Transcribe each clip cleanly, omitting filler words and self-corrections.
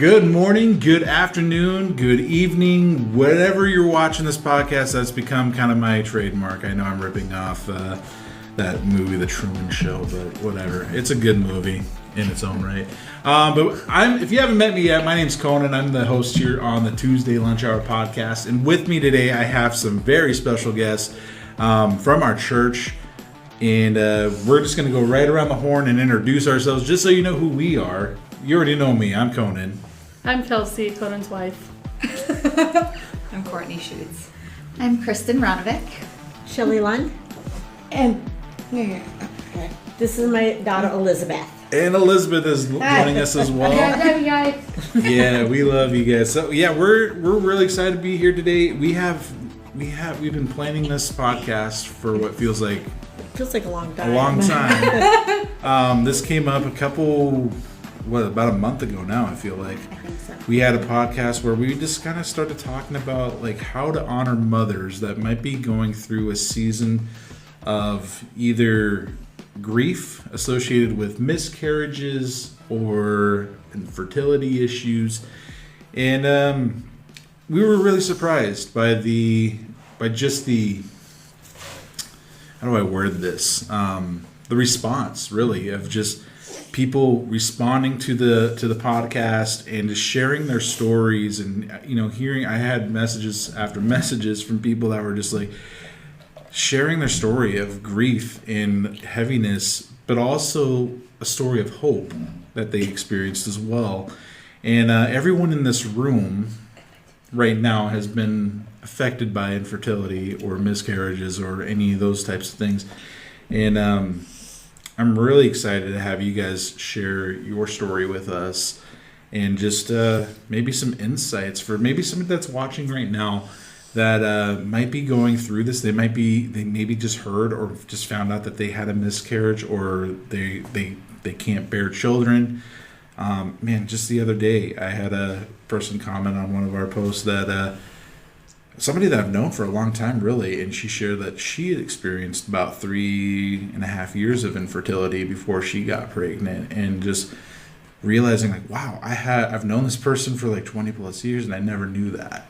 Good morning, good afternoon, good evening, whatever you're watching this podcast. That's become kind of my trademark. I know I'm ripping off that movie, The Truman Show, but whatever. It's a good movie in its own right. If you haven't met me yet, my name's Conan. I'm the host here on the Tuesday Lunch Hour podcast. And with me today, I have some very special guests from our church. And we're just going to go right around the horn and introduce ourselves, just so you know who we are. You already know me. I'm Conan. I'm Kelsey, Conan's wife. I'm Courtney Schuetz. I'm Kristin Ronnevik. Shelly Lund. And this is my daughter Elizabeth. And Elizabeth is joining us as well. Love you guys. Yeah, we love you guys. So yeah, we're really excited to be here today. We've been planning this podcast for what feels like a long time. A long time. This came up about a month ago now, I feel like. I think so. We had a podcast where we just kind of started talking about like how to honor mothers that might be going through a season of either grief associated with miscarriages or infertility issues. And we were really surprised by just the how do I word this? The response, really, of just people responding to the podcast and just sharing their stories, and hearing. I had messages after messages from people that were just like sharing their story of grief and heaviness, but also a story of hope that they experienced as well. And everyone in this room right now has been affected by infertility or miscarriages or any of those types of things. And I'm really excited to have you guys share your story with us and just maybe some insights for maybe somebody that's watching right now that might be going through this. They maybe just heard or just found out that they had a miscarriage, or they can't bear children. Just the other day I had a person comment on one of our posts that somebody that I've known for a long time, really, and she shared that she had experienced about 3.5 years of infertility before she got pregnant, and just realizing like, wow, I've known this person for like 20 plus years and I never knew that,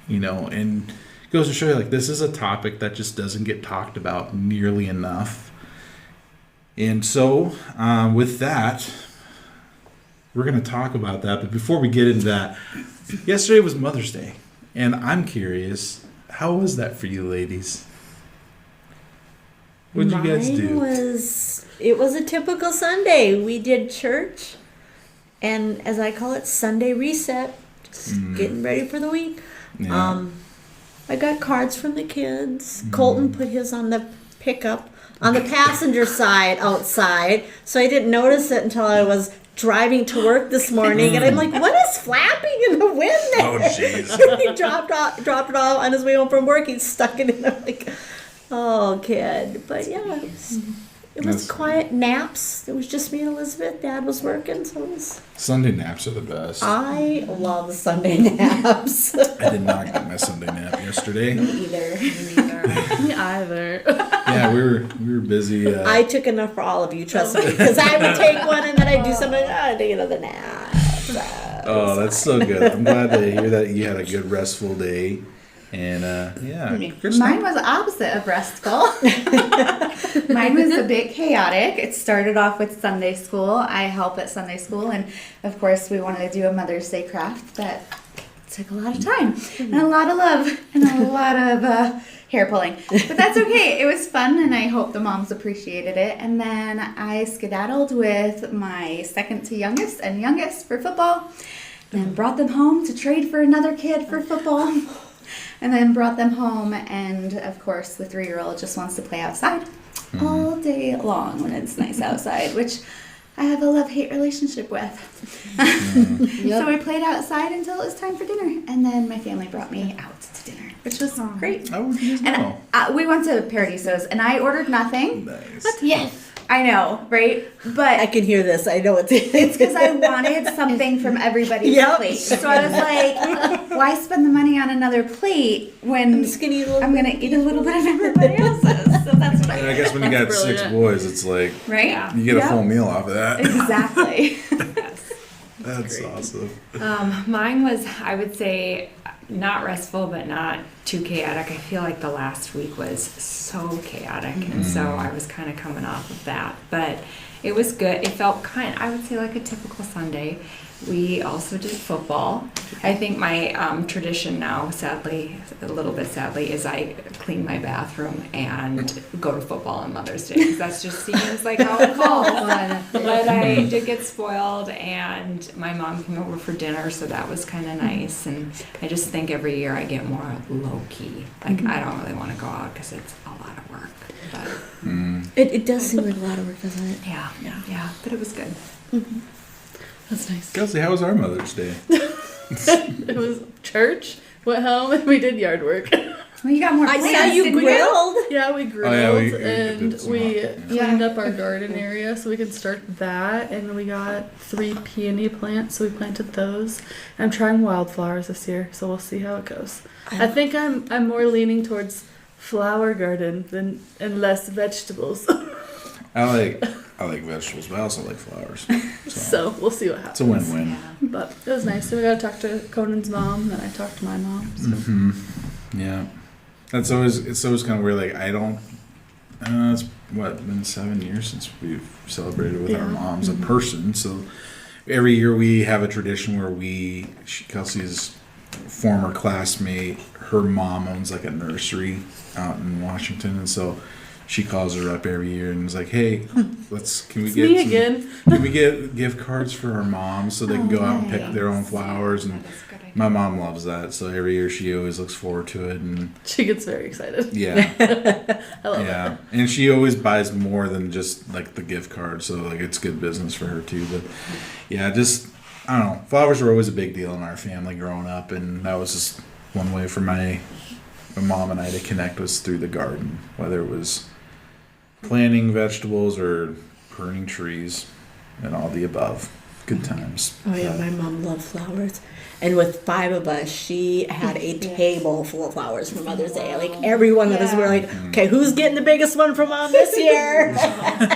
and it goes to show you like this is a topic that just doesn't get talked about nearly enough. And so with that, we're going to talk about that. But before we get into that, yesterday was Mother's Day. And I'm curious, how was that for you ladies? What did you guys do? It was a typical Sunday. We did church, and as I call it, Sunday reset. Just getting ready for the week. Yeah. I got cards from the kids. Colton put his on the pickup on the passenger side outside, so I didn't notice it until I was driving to work this morning, and I'm like, what is flapping in the wind there? Oh, jeez. He dropped it off on his way home from work. He stuck it in. I'm like, oh, kid. But yeah, it was quiet. Naps. It was just me and Elizabeth. Dad was working, so it was. Sunday naps are the best. I love Sunday naps. I did not get my Sunday nap yesterday. Me either. Me either. Yeah, we were busy. I took enough for all of you, trust me. Because I would take one and then I'd do something. I'd take another nap. Oh, that's so good. I'm glad to hear that you had a good restful day. And Mine was the opposite of restful. Mine was a bit chaotic. It started off with Sunday school. I help at Sunday school, and of course we wanted to do a Mother's Day craft that took a lot of time and a lot of love and a lot of hair pulling. But that's okay. It was fun, and I hope the moms appreciated it. And then I skedaddled with my second to youngest and youngest for football, and brought them home to trade for another kid for football. And then brought them home, and of course the 3-year-old just wants to play outside all day long when it's nice outside, which I have a love-hate relationship with. So we played outside until it was time for dinner, and then my family brought me out to dinner, which was great. I would use And we went to Paradiso's, and I ordered nothing. Nice. Yes. I know, right? But I can hear this. I know it's because I wanted something from everybody's plate. So I was like, why spend the money on another plate when I'm going to eat a little bit of everybody else's? So that's what I guess when you got 6 boys, it's like, right? you get a full meal off of that. Exactly. That's awesome. Mine was, I would say, not restful, but not too chaotic. I feel like the last week was so chaotic, and so I was kind of coming off of that. But it was good. It felt I would say, like a typical Sunday. We also did football. I think my tradition now, sadly, a little bit sadly, is I clean my bathroom and go to football on Mother's Day. 'Cause that's just seems like how it falls. But I did get spoiled, and my mom came over for dinner, so that was kind of nice. And I just think every year I get more low-key. Like, I don't really want to go out because it's a lot of work. But It does seem like a lot of work, doesn't it? yeah, but it was good. That's nice. Kelsey, how was our Mother's Day? It was church, went home, and we did yard work. Well, you got more I plants, saw you didn't grilled. Yeah, we grilled we and did some we hot, cleaned up our garden area so we could start that. And we got 3 peony plants, so we planted those. I'm trying wildflowers this year, so we'll see how it goes. I think I'm more leaning towards flower garden and less vegetables. I like vegetables, but I also like flowers. So we'll see what happens. It's a win-win. But it was nice. So we got to talk to Conan's mom, then I talked to my mom. So. Yeah, it's always kind of weird. Like I don't. It's been 7 years since we've celebrated with our moms in person. So every year we have a tradition where Kelsey's former classmate, her mom owns like a nursery out in Washington, and so she calls her up every year and is like, "Hey, can we get gift cards for our moms so they can go out and pick their own flowers?" And my mom loves that, so every year she always looks forward to it, and She gets very excited. yeah, I love yeah, it. and she always buys more than just like the gift card, so like it's good business for her too. But yeah, just I don't know, flowers were always a big deal in our family growing up, and that was just one way for my mom and I to connect was through the garden, whether it was planting vegetables or pruning trees and all the above. Good times. Oh yeah, my mom loved flowers. And with 5 of us, she had a table full of flowers for Mother's Day. Like every one of us were like, okay, who's getting the biggest one for Mom this year?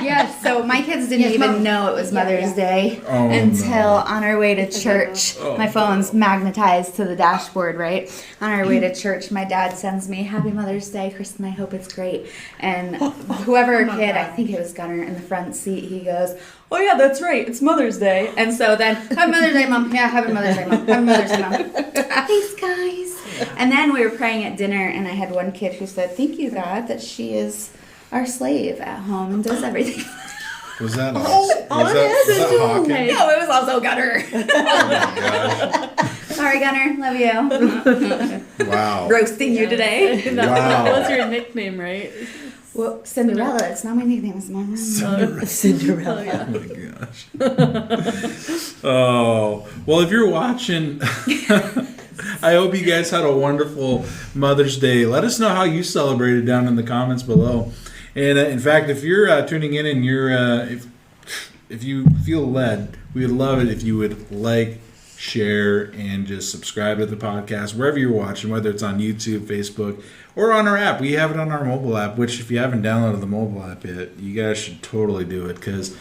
Yeah, so my kids didn't even know it was Mother's Day until on our way to church. My phone's magnetized to the dashboard, right? On our way to church, my dad sends me, "Happy Mother's Day, Kristin, I hope it's great." And whoever kid, I think it was Gunnar in the front seat, he goes, "Oh yeah, that's right, it's Mother's Day." And so then, "Happy Mother's Day, Mom." "Yeah, Happy Mother's Day, Mom." "Happy Mother's Day, Mom." Thanks, guys. And then we were praying at dinner, and I had one kid who said, "Thank you, God, that she is our slave at home and does everything." Was that was that Hawkins? No, it was also Gunnar. Oh my gosh. Sorry, Gunnar. Love you. Wow. Roasting you today. That was your nickname, right? Well, Cinderella. It's not my nickname. It's my name. Cinderella. Yeah. Oh my gosh. Oh, well, if you're watching, I hope you guys had a wonderful Mother's Day. Let us know how you celebrated down in the comments below. And in fact, if you're tuning in and you're, if you feel led, we would love it if you would like, share, and just subscribe to the podcast wherever you're watching, whether it's on YouTube, Facebook, or on our app. We have it on our mobile app, which if you haven't downloaded the mobile app yet, you guys should totally do it because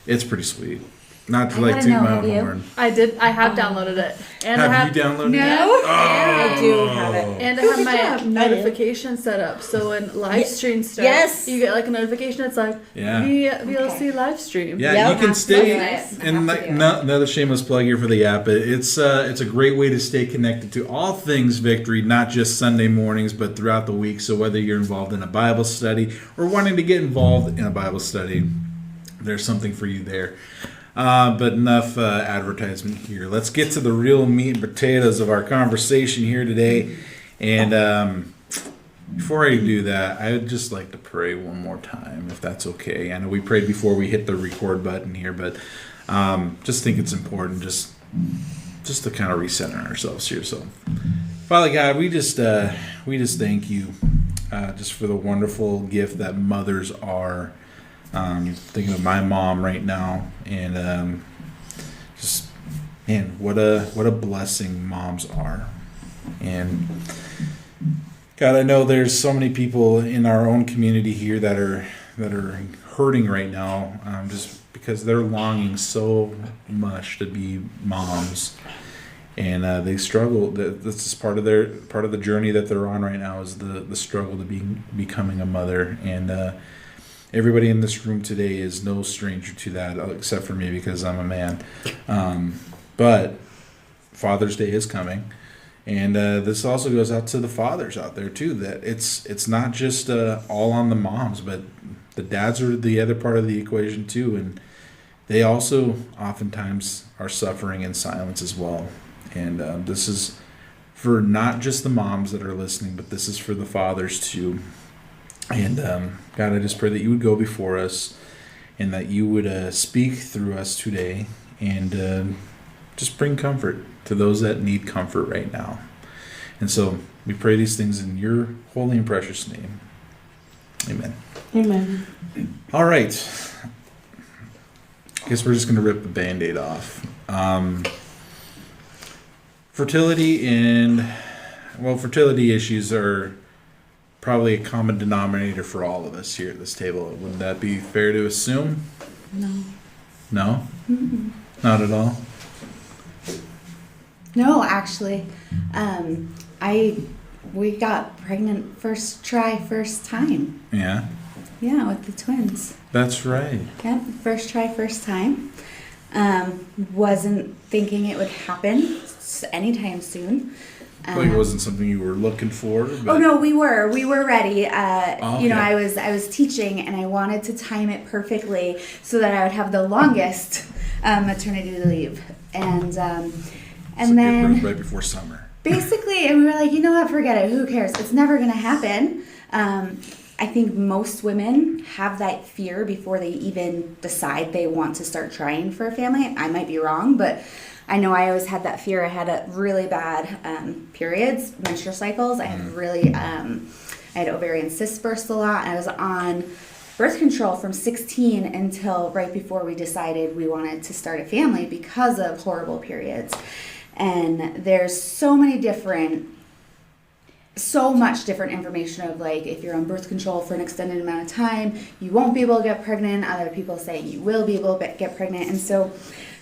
it's pretty sweet. Not to like toot my own horn. I have downloaded it. And Have you downloaded it? No. I do have it. And I have my notification set up. So when live stream starts, you get like a notification. It's like VLC live stream. Yeah, you can stay. Nice. And like another shameless plug here for the app. It's a great way to stay connected to all things Victory, not just Sunday mornings, but throughout the week. So whether you're involved in a Bible study or wanting to get involved in a Bible study, there's something for you there. But enough advertisement here. Let's get to the real meat and potatoes of our conversation here today. And before I do that, I would just like to pray one more time, if that's okay. I know we prayed before we hit the record button here, but just think it's important just to kind of recenter ourselves here. So, Father God, we just thank you just for the wonderful gift that mothers are. Thinking of my mom right now, and just man, what a blessing moms are. And God, I know there's so many people in our own community here that are that are hurting right now, just because they're longing so much to be moms, and they struggle. This is part of the journey that they're on right now, is the struggle to becoming a mother. And everybody in this room today is no stranger to that, except for me, because I'm a man. But Father's Day is coming. And this also goes out to the fathers out there too, that it's not just all on the moms, but the dads are the other part of the equation too, and they also oftentimes are suffering in silence as well. And this is for not just the moms that are listening, but this is for the fathers too. And God, I just pray that you would go before us, and that you would speak through us today, and just bring comfort to those that need comfort right now. And so we pray these things in your holy and precious name. Amen. Amen. All right. I guess we're just going to rip the Band-Aid off. Fertility issues are probably a common denominator for all of us here at this table. Wouldn't that be fair to assume? No. No? Mm-mm. Not at all? No, actually, we got pregnant first time. Yeah. Yeah, with the twins. That's right. Yep, first time. Wasn't thinking it would happen anytime soon. Like it wasn't something you were looking for. But... Oh no, we were ready. Okay. You know, I was teaching, and I wanted to time it perfectly so that I would have the longest maternity leave, and so then right before summer. Basically, and we were like, you know what, forget it. Who cares? It's never gonna happen. I think most women have that fear before they even decide they want to start trying for a family. I might be wrong, but I know I always had that fear. I had a really bad periods, menstrual cycles. I had I had ovarian cysts burst a lot. I was on birth control from 16 until right before we decided we wanted to start a family because of horrible periods. And there's so much different information of, like, if you're on birth control for an extended amount of time, you won't be able to get pregnant. Other people saying you will be able to get pregnant. And so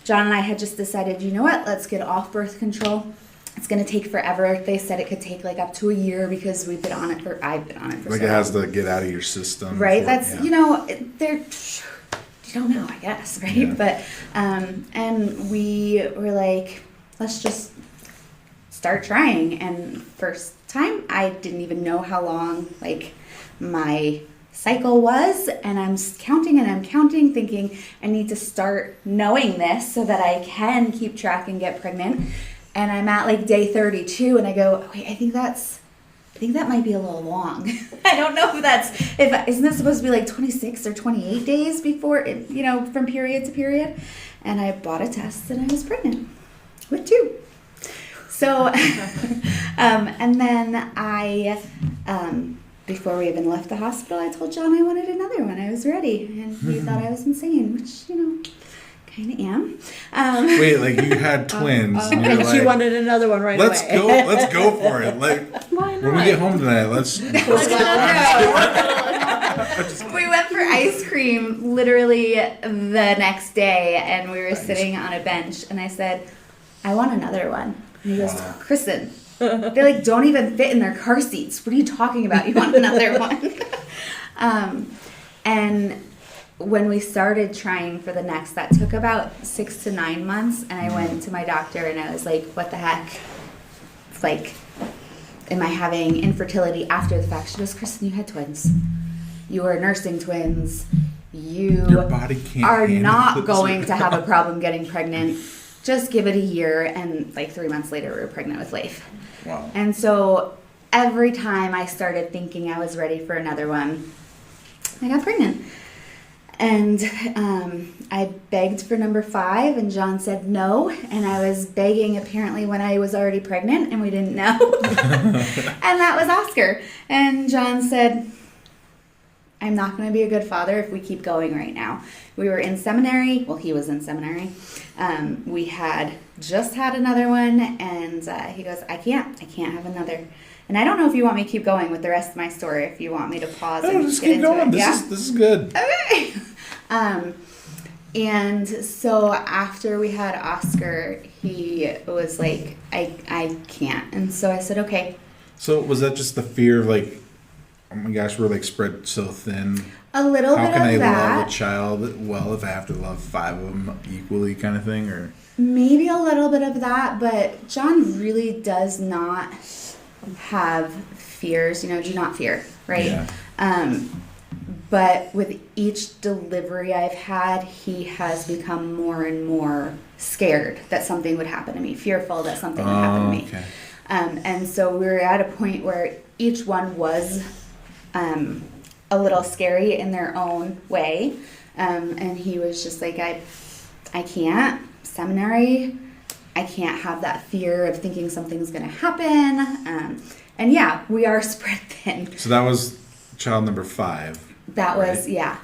John and I had just decided, you know what, let's get off birth control. It's going to take forever. They said it could take like up to a year because I've been on it for Like it has to get out of your system. Right. You know, you don't know, I guess. Right. Yeah. But, and we were like, let's just start trying. And first time, I didn't even know how long like my cycle was, and I'm counting, thinking I need to start knowing this so that I can keep track and get pregnant. And I'm at like day 32, and I go, wait, I think that might be a little long. I don't know if isn't this supposed to be like 26 or 28 days before it, you know, from period to period? And I bought a test, and I was pregnant with 2. So, and then before we even left the hospital, I told John I wanted another one. I was ready, and he thought I was insane, which, you know, kind of am. Wait, like you had twins, and And she wanted another one right away. Let's go for it. Like, Why not? when we get home tonight, let's We went for ice cream literally the next day, and we were sitting on a bench, and I said, I want another one. And he goes, Kristin, they like don't even fit in their car seats. What are you talking about? You want another one? And when we started trying for the next, that took about 6 to 9 months, and I went to my doctor, and I was like, what the heck? It's like, am I having infertility after the fact? She goes, Kristin, you had twins. You are nursing twins. Your body can't are handle not this. going to have a problem getting pregnant. Just give it a year, and like 3 months later, we were pregnant with Leif. Wow. And so every time I started thinking I was ready for another one, I got pregnant. And I begged for number 5, and John said no. And I was begging apparently when I was already pregnant, and we didn't know. And that was Oscar. And John said, I'm not going to be a good father if we keep going right now. We were in seminary. Well, he was in seminary. We had just had another one, and he goes, I can't have another. And I don't know if you want me to keep going with the rest of my story, if you want me to pause No, and just get keep into going. it. This is good. Okay. And so after we had Oscar, he was like, I can't. And so I said, okay. So was that just the fear of like, oh my gosh, we're like spread so thin? A little How bit can of I that. love a child well if I have to love 5 of them equally, kind of thing? Or Maybe a little bit of that, but John really does not have fears, do not fear, right? Yeah. But with each delivery I've had, he has become more and more scared that something would happen to me, fearful that something would happen to me. Okay. And so we were at a point where each one was a little scary in their own way. And he was just like, I can't. Seminary, I can't have that fear of thinking something's going to happen. And yeah, we are spread thin. So that was child number 5. That was, right? yeah.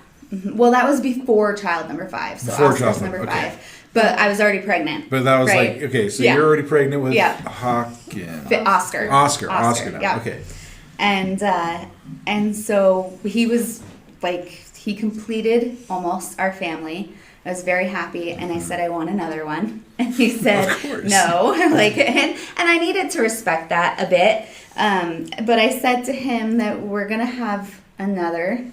Well, that was before child number 5. So Before Oscar's child number number- 5. okay. But I was already pregnant. But that was right? like, okay, so Yeah. you're already pregnant with Yeah. Hawkins. Oscar. Oscar now. Yeah. Okay. And so he was like, he completed almost our family. I was very happy, and I said, I want another one. And he said, Of course. no. and I needed to respect that a bit. But I said to him that we're going to have another.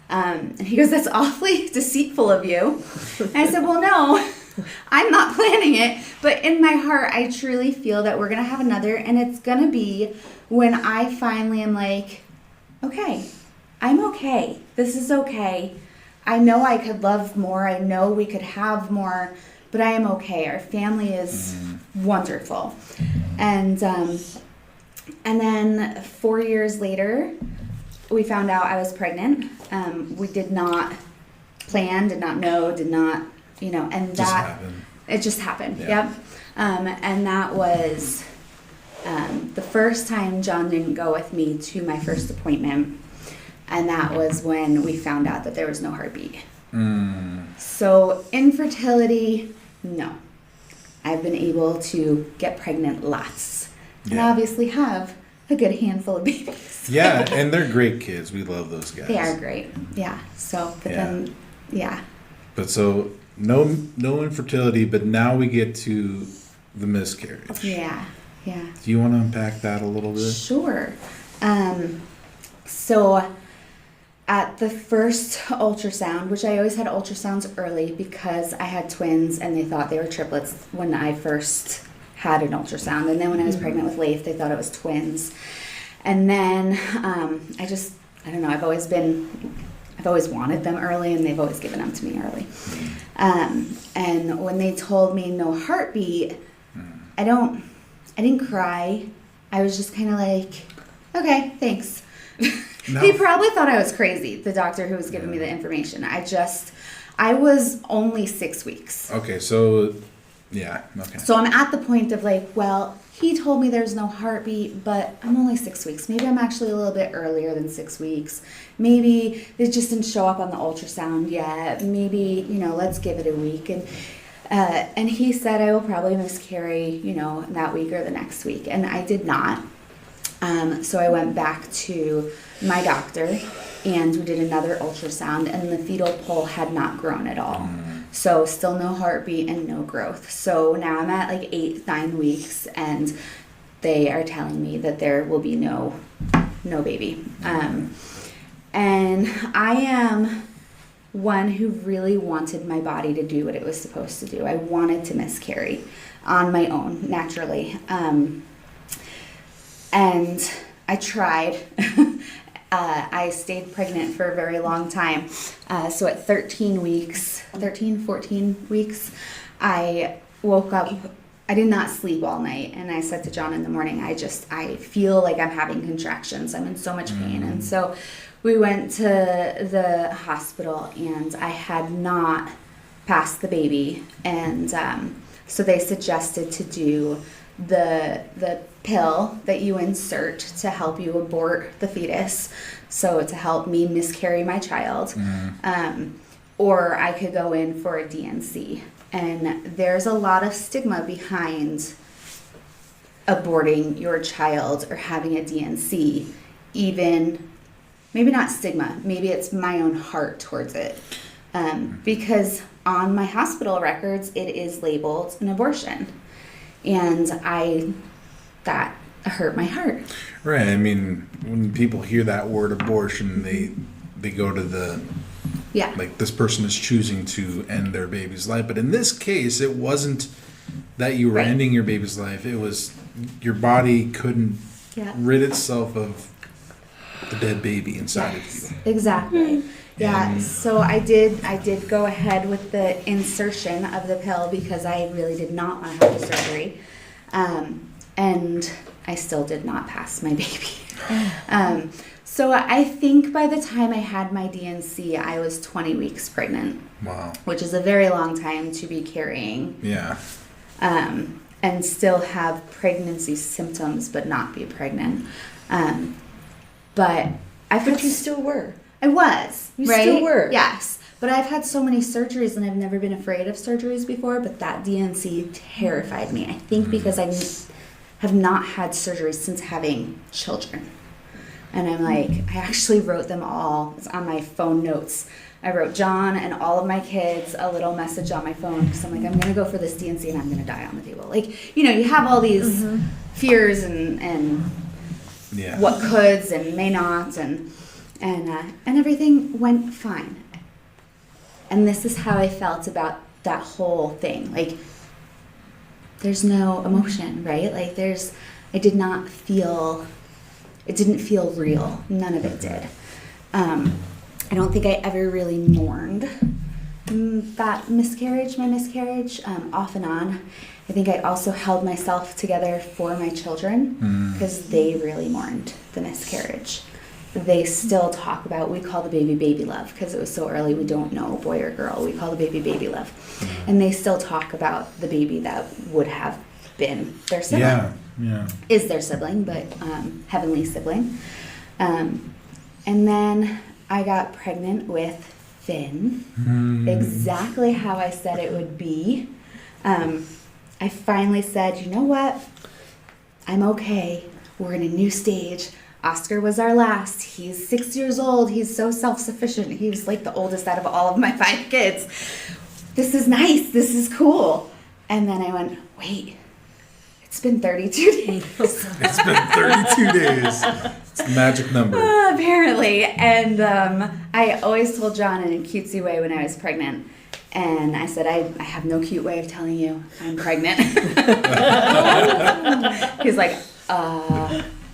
And he goes, that's awfully deceitful of you. And I said, well, no, I'm not planning it. But in my heart, I truly feel that we're going to have another. And it's going to be when I finally am like, okay, I'm okay. This is okay. I know I could love more. I know we could have more, but I am okay. Our family is wonderful. And then 4 years later, we found out I was pregnant. We did not plan, did not know, did not, and Just that happened. it just happened. Yeah. Yep. And that was the first time John didn't go with me to my first appointment. And that was when we found out that there was no heartbeat. So infertility, no. I've been able to get pregnant lots. And Yeah. obviously have a good handful of babies. Yeah, and they're great kids. We love those guys. They are great. Yeah. So, but then, yeah. But so no infertility, but now we get to the miscarriage. Yeah. Yeah. Do you want to unpack that a little bit? Sure. So at the first ultrasound, which I always had ultrasounds early because I had twins and they thought they were triplets when I first had an ultrasound. And then when I was pregnant with Leif, they thought it was twins. And then I don't know, I've always wanted them early and they've always given them to me early. And when they told me no heartbeat, I didn't cry. I was just kind of like, okay, thanks. No. He probably thought I was crazy, the doctor who was giving me the information. I was only 6 weeks. Okay, so yeah, okay. So I'm at the point of like, well, he told me there's no heartbeat, but I'm only 6 weeks. Maybe I'm actually a little bit earlier than 6 weeks. Maybe it just didn't show up on the ultrasound yet. Maybe, let's give it a week. And he said I will probably miscarry, that week or the next week. And I did not. So I went back to my doctor and we did another ultrasound and the fetal pole had not grown at all. So still no heartbeat and no growth. So now I'm at like 8-9 weeks and they are telling me that there will be no baby. And I am one who really wanted my body to do what it was supposed to do. I wanted to miscarry on my own, naturally. And I tried. I stayed pregnant for a very long time. So at 14 weeks, I woke up. I did not sleep all night. And I said to John in the morning, I feel like I'm having contractions. I'm in so much pain. And so we went to the hospital and I had not passed the baby. And so they suggested to do the pill that you insert to help you abort the fetus, so to help me miscarry my child, or I could go in for a DNC. And there's a lot of stigma behind aborting your child or having a DNC, even maybe not stigma, maybe it's my own heart towards it. Because on my hospital records, it is labeled an abortion. And that hurt my heart. Right. I mean, when people hear that word abortion, they go to the, like, this person is choosing to end their baby's life. But in this case, it wasn't that you were ending your baby's life. It was your body couldn't rid itself of the dead baby inside of you. Exactly. Yeah. So I did go ahead with the insertion of the pill because I really did not want to have the surgery. And I still did not pass my baby. So I think by the time I had my DNC, I was 20 weeks pregnant. Wow. Which is a very long time to be carrying. Yeah. And still have pregnancy symptoms but not be pregnant. But you still were. I was. You still were. Yes. But I've had so many surgeries and I've never been afraid of surgeries before, but that DNC terrified me. I think because I have not had surgeries since having children. And I'm like, I actually wrote them all. It's on my phone notes. I wrote John and all of my kids a little message on my phone because I'm like, I'm going to go for this DNC and I'm going to die on the table. Like, you know, you have all these fears and what coulds and may nots and everything went fine. And this is how I felt about that whole thing. Like, there's no emotion, right? Like, it didn't feel real. None of it did. I don't think I ever really mourned my miscarriage, off and on. I think I also held myself together for my children because they really mourned the miscarriage. They still talk about, we call the baby love because it was so early, we don't know boy or girl. We call the baby love. And they still talk about the baby that would have been their sibling. Yeah. Is their sibling, but heavenly sibling. And then I got pregnant with Finn, exactly how I said it would be. I finally said, you know what? I'm okay. We're in a new stage. Oscar was our last. He's 6 years old. He's so self-sufficient. He was like the oldest out of all of my 5 kids. This is nice. This is cool. And then I went, wait, it's been 32 days. It's been 32 days. It's the magic number. Apparently. And I always told John in a cutesy way when I was pregnant. And I said, I have no cute way of telling you I'm pregnant. He's like,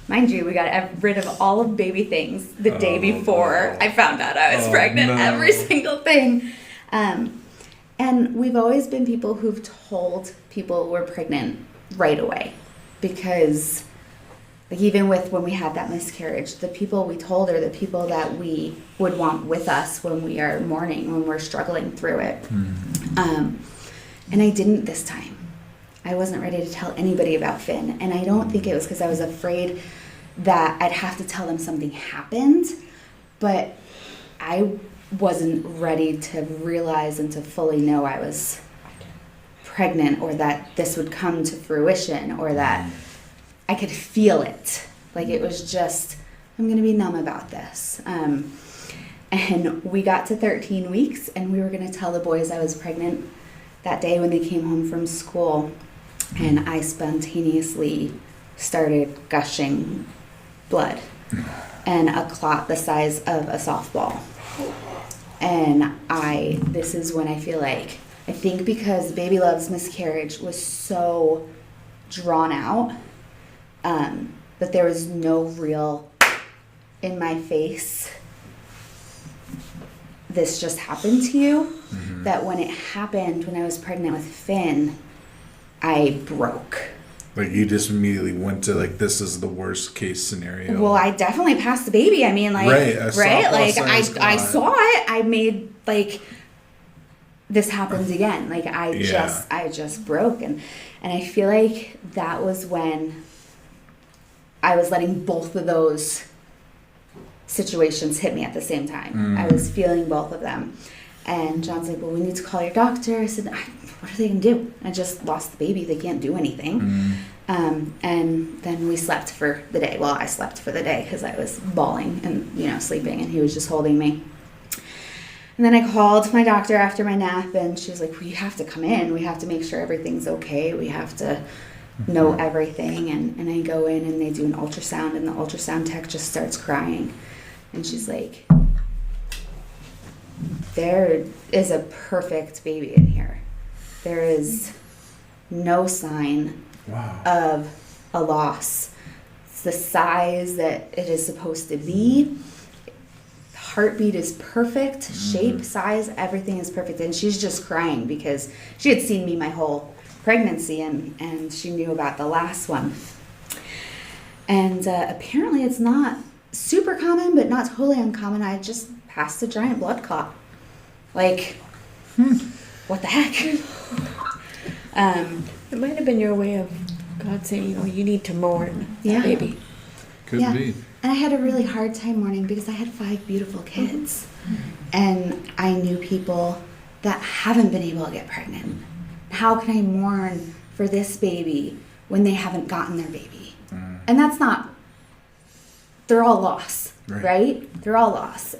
mind you, we got rid of all of baby things the day before I found out I was pregnant. No. Every single thing. And we've always been people who've told people we're pregnant right away. Because like even with when we had that miscarriage, the people we told are the people that we would want with us when we are mourning, when we're struggling through it. And I didn't this time. I wasn't ready to tell anybody about Finn. And I don't think it was because I was afraid that I'd have to tell them something happened. But I wasn't ready to realize and to fully know I was pregnant or that this would come to fruition or that I could feel it. Like it was just, I'm going to be numb about this. And we got to 13 weeks and we were going to tell the boys I was pregnant that day when they came home from school. And I spontaneously started gushing blood and a clot the size of a softball. And this is when I feel like, I think because Baby Love's miscarriage was so drawn out, that there was no real in my face, this just happened to you, that when it happened, when I was pregnant with Finn, I broke. Like you just immediately went to like, this is the worst case scenario. Well, I definitely passed the baby. I mean, like, right? Like I saw it. I made like, this happens again. Like I just broke. And I feel like that was when I was letting both of those situations hit me at the same time. I was feeling both of them. And John's like, well, we need to call your doctor. I said, what are they going to do? I just lost the baby. They can't do anything. And then we slept for the day. Well, I slept for the day because I was bawling and, sleeping, and he was just holding me. And then I called my doctor after my nap, and she was like, well, you have to come in. We have to make sure everything's okay. We have to know everything. And I go in, and they do an ultrasound, and the ultrasound tech just starts crying. And she's like, there is a perfect baby in here. There is no sign of a loss. It's the size that it is supposed to be. Heartbeat is perfect, shape, size, everything is perfect. And she's just crying because she had seen me my whole pregnancy, and she knew about the last one. And apparently it's not super common, but not totally uncommon. I just passed a giant blood clot. Like, what the heck? It might have been your way of God saying, you need to mourn that baby. Could be. And I had a really hard time mourning because I had 5 beautiful kids. And I knew people that haven't been able to get pregnant. How can I mourn for this baby when they haven't gotten their baby? And that's not, they're all lost, right? They're all lost.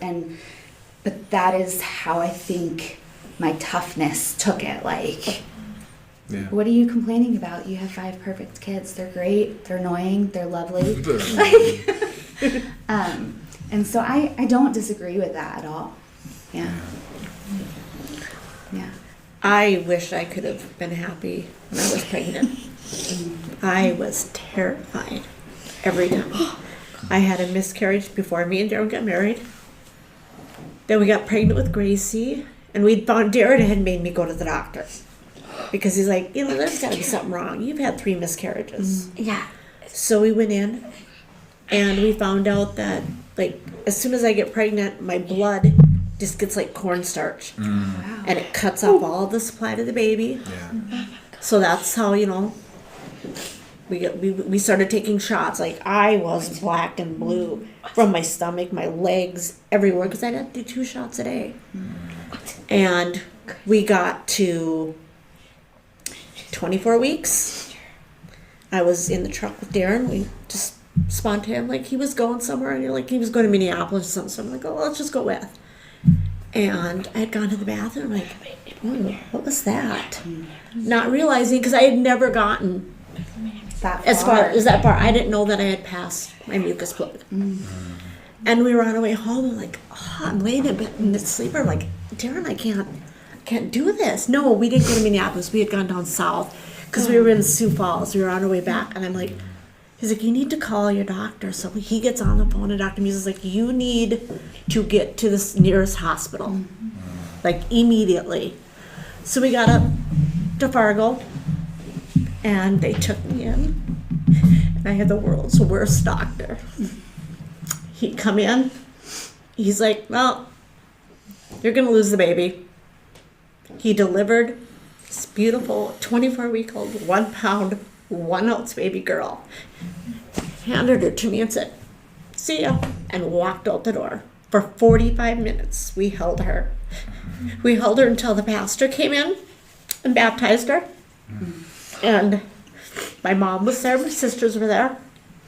But that is how I think my toughness took it. Like, what are you complaining about? You have 5 perfect kids. They're great. They're annoying. They're lovely. And so I don't disagree with that at all. Yeah. I wish I could have been happy when I was pregnant. I was terrified every time. I had a miscarriage before me and Darren got married. Then we got pregnant with Gracie, and we found Darren had made me go to the doctor. Because he's like, there's got to be something wrong. You've had 3 miscarriages. Yeah. So we went in, and we found out that, as soon as I get pregnant, my blood just gets like cornstarch. Wow. And it cuts off all the supply to the baby. Yeah. So that's how, we started taking shots. Like, I was black and blue from my stomach, my legs, everywhere, because I had to do 2 shots a day. And we got to 24 weeks. I was in the truck with Darren. We just spun to him like he was going somewhere, and he was going to Minneapolis or something. So I'm like, let's just go with. And I had gone to the bathroom, like, what was that? Not realizing, because I had never gotten as far as that far. I didn't know that I had passed my mucus plug. And we were on our way home. I'm like, I'm laying in the sleeper. I'm like, Darren, I can't do this. No, we didn't go to Minneapolis. We had gone down south because we were in Sioux Falls. We were on our way back, and I'm like, he's like, you need to call your doctor. So he gets on the phone, and Dr. Muse is like, you need to get to this nearest hospital, like immediately. So we got up to Fargo, and they took me in, and I had the world's worst doctor. He'd come in, he's like, well, you're gonna lose the baby. He delivered this beautiful 24-week-old, 1 pound, 1 ounce baby girl. Handed her to me and said, see ya, and walked out the door. For 45 minutes, we held her. We held her until the pastor came in and baptized her. And my mom was there, my sisters were there,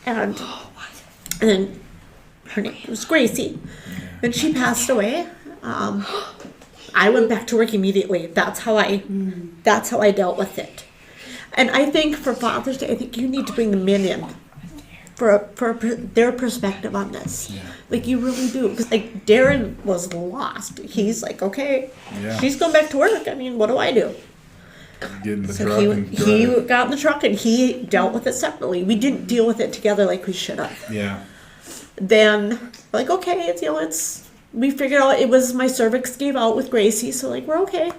and her name was Gracie. And she passed away. I went back to work immediately. That's how I dealt with it. And I think for Father's Day, I think you need to bring the men in for their perspective on this. Yeah. Like, you really do. Because, Darren was lost. He's like, okay, she's going back to work. I mean, what do I do? Get in the so truck he got in the truck, and he dealt with it separately. We didn't deal with it together like we should have. Yeah. Then, okay, we figured out it was my cervix gave out with Gracie, so we're okay,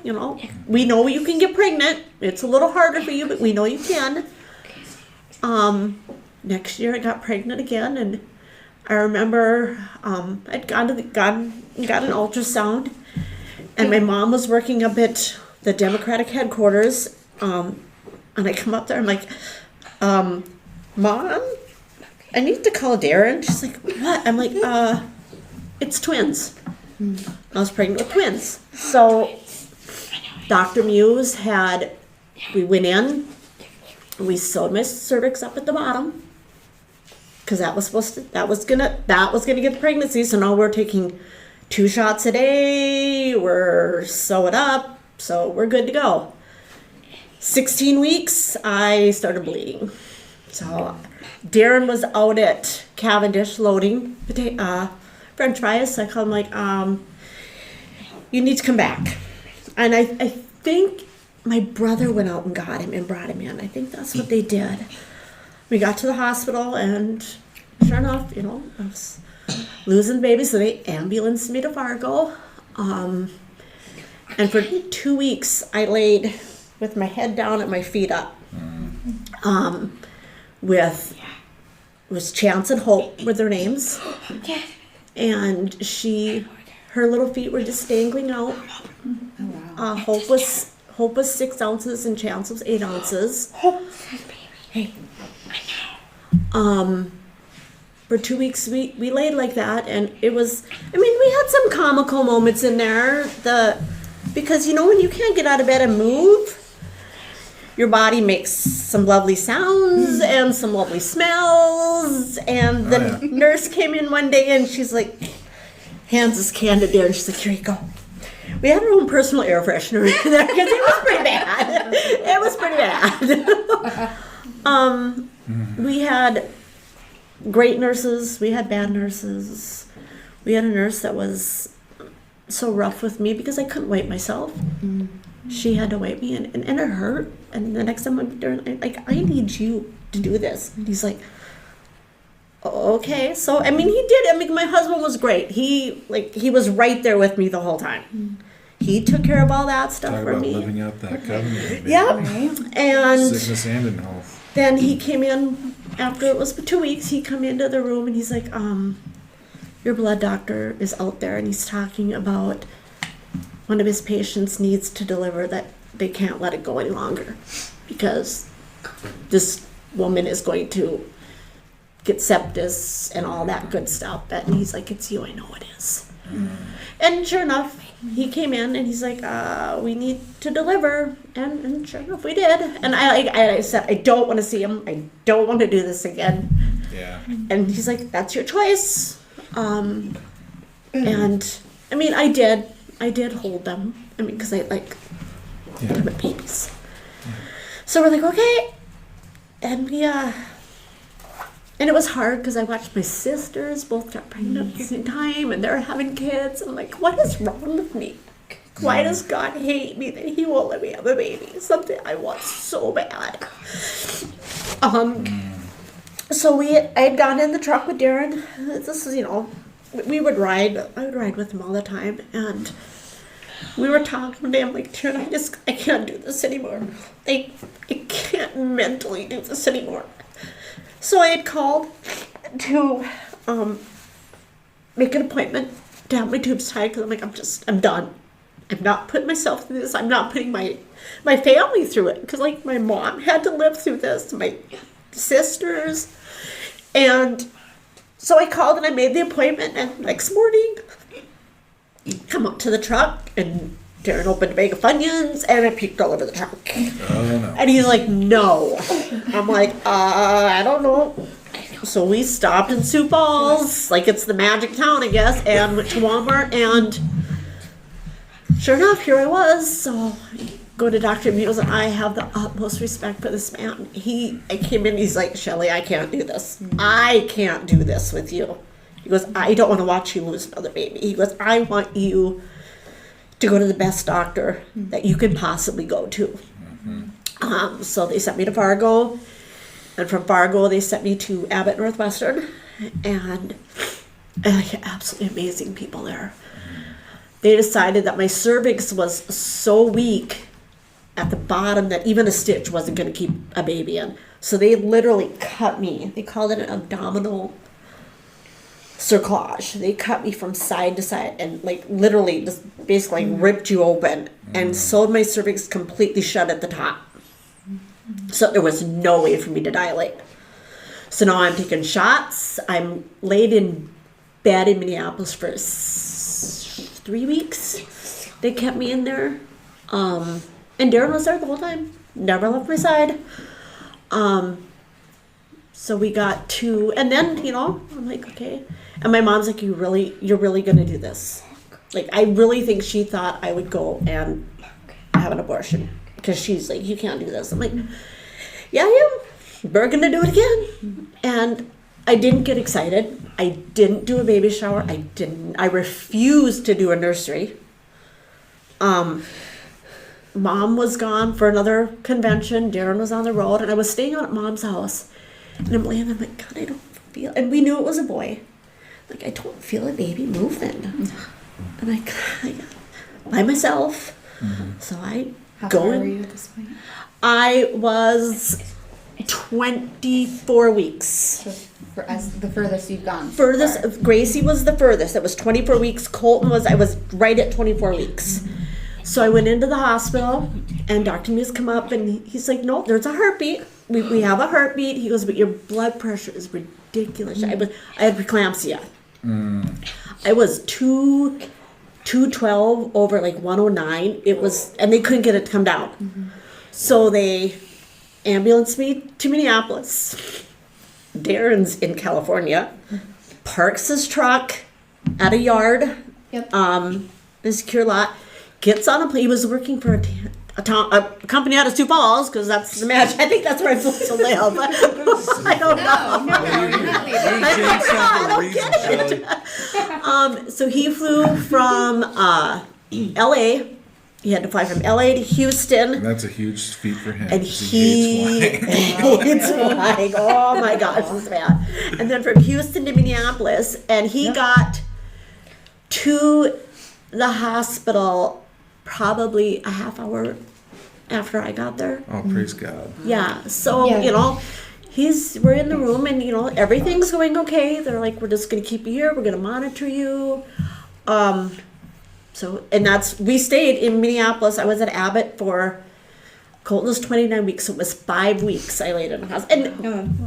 We know you can get pregnant. It's a little harder for you, but we know you can. Next year I got pregnant again, and I remember I'd got an ultrasound, and my mom was working up at the Democratic headquarters, and I come up there, I'm like, Mom, I need to call Darren. She's like, what? I'm like, it's twins. I was pregnant with twins. So Dr. Muse we went in, We sewed my cervix up at the bottom because that was gonna get the pregnancy. So now we're taking 2 shots a day. We're sewing up, so we're good to go. 16 weeks, I started bleeding. So Darren was out at Cavendish loading French fries. So I called him like, you need to come back. And I think my brother went out and got him and brought him in. I think that's what they did. We got to the hospital, and sure enough, I was losing the baby, so they ambulanced me to Fargo. And for 2 weeks, I laid with my head down and my feet up. Was Chance and Hope were their names. And her little feet were just dangling out. Hope was 6 ounces and Chance was 8 ounces. Hey. For 2 weeks we laid like that, and it was, we had some comical moments in there. Because when you can't get out of bed and move, your body makes some lovely sounds and some lovely smells. And the nurse came in one day and she's like, hands this can to there, and she's like, here you go. We had our own personal air freshener in there because it was pretty bad. It was pretty bad. We had great nurses. We had bad nurses. We had a nurse that was so rough with me because I couldn't wipe myself. She had to wipe me, and it hurt. And the next time I'm there, I need you to do this. And he's like, okay. So he did. My husband was great. He was right there with me the whole time. He took care of all that stuff Talk for about me. living out that covenant. Yep. And sickness and in health. then he came in after it was for 2 weeks. He come into the room and he's like, your blood doctor is out there and he's talking about one of his patients needs to deliver, that they can't let it go any longer because this woman is going to get sepsis and all that good stuff. And he's like, it's you, I know it is. And sure enough, he came in and he's like, we need to deliver. And sure enough, we did. And I said, I don't want to see him. I don't want to do this again. Yeah. And he's like, that's your choice. And I did hold them. Because I them at babies. So we're like, okay. And and it was hard because I watched my sisters both got pregnant at the same time and they're having kids. I'm like, what is wrong with me? Why does God hate me that he won't let me have a baby? Something I want so bad. So I had gone in the truck with Darren. This is, we would ride. I would ride with him all the time. And we were talking to him like, Darren, I can't do this anymore. I can't mentally do this anymore. So I had called to make an appointment to have my tubes tied because I'm like, I'm done. I'm not putting myself through this. I'm not putting my family through it because my mom had to live through this, my sisters. And so I called and I made the appointment, and next morning come up to the truck and Darren opened a bag of Funyuns and I puked all over the truck. Oh, no. And he's like, no. I'm like, I don't know. So we stopped in Sioux Falls, like it's the magic town, I guess, and went to Walmart, and sure enough, here I was. So I go to Dr. Muse, and I have the utmost respect for this man. I came in, he's like, Shelly, I can't do this. I can't do this with you. He goes, I don't want to watch you lose another baby. He goes, I want you to go to the best doctor that you can possibly go to. So they sent me to Fargo, and from Fargo they sent me to Abbott Northwestern, and absolutely amazing people there. They decided that my cervix was so weak at the bottom that even a stitch wasn't going to keep a baby in. So they literally cut me. They called it an abdominal cerclage. They cut me from side to side and literally just basically ripped you open and sewed my cervix completely shut at the top. So there was no way for me to dilate. So now I'm taking shots. I'm laid in bed in Minneapolis for 3 weeks. They kept me in there. And Darren was there the whole time. Never left my side. So we got 2, and then, you know, I'm like, okay. And my mom's like, you're really gonna do this? Like, I really think she thought I would go and have an abortion. Because she's like, you can't do this. I'm like, yeah, I am. We're gonna do it again. And I didn't get excited. I didn't do a baby shower. I refused to do a nursery. Mom was gone for another convention. Darren was on the road, and I was staying out at Mom's house. And I'm laying there, I'm like, God, I don't feel, and we knew it was a boy. Like, I don't feel a baby moving. And I by myself. So I How go far in. were you at this point? I was 24 weeks. So for us, the furthest you've gone. so Furthest, far. Gracie was the furthest. It was 24 weeks. Colton I was right at 24 weeks. So I went into the hospital, and Dr. Muse come up, and he's like, no, there's a heartbeat. We have a heartbeat. He goes, but your blood pressure is ridiculous. I had preeclampsia. I was 212 over like 109. It was, and they couldn't get it to come down. So they ambulanced me to Minneapolis. Darren's in California. Parks his truck at a yard. Yep. A secure lot. Gets on a plane. He was working for a company out of Sioux Falls, because that's the match. I think that's where I'm supposed to live. I don't know. No. So he flew from LA. He had to fly from LA to Houston. That's a huge feat for him. And he hates flying. Oh my gosh, this is bad. And then from Houston to Minneapolis, and he got to the hospital probably a half hour after I got there. Oh, praise God. Yeah. So, Yeah. you know, we're in the room, and, you know, everything's going okay. They're like, we're just going to keep you here. We're going to monitor you. So, and we stayed in Minneapolis. I was at Abbott for, Colton was 29 weeks, so it was 5 weeks I laid in the hospital.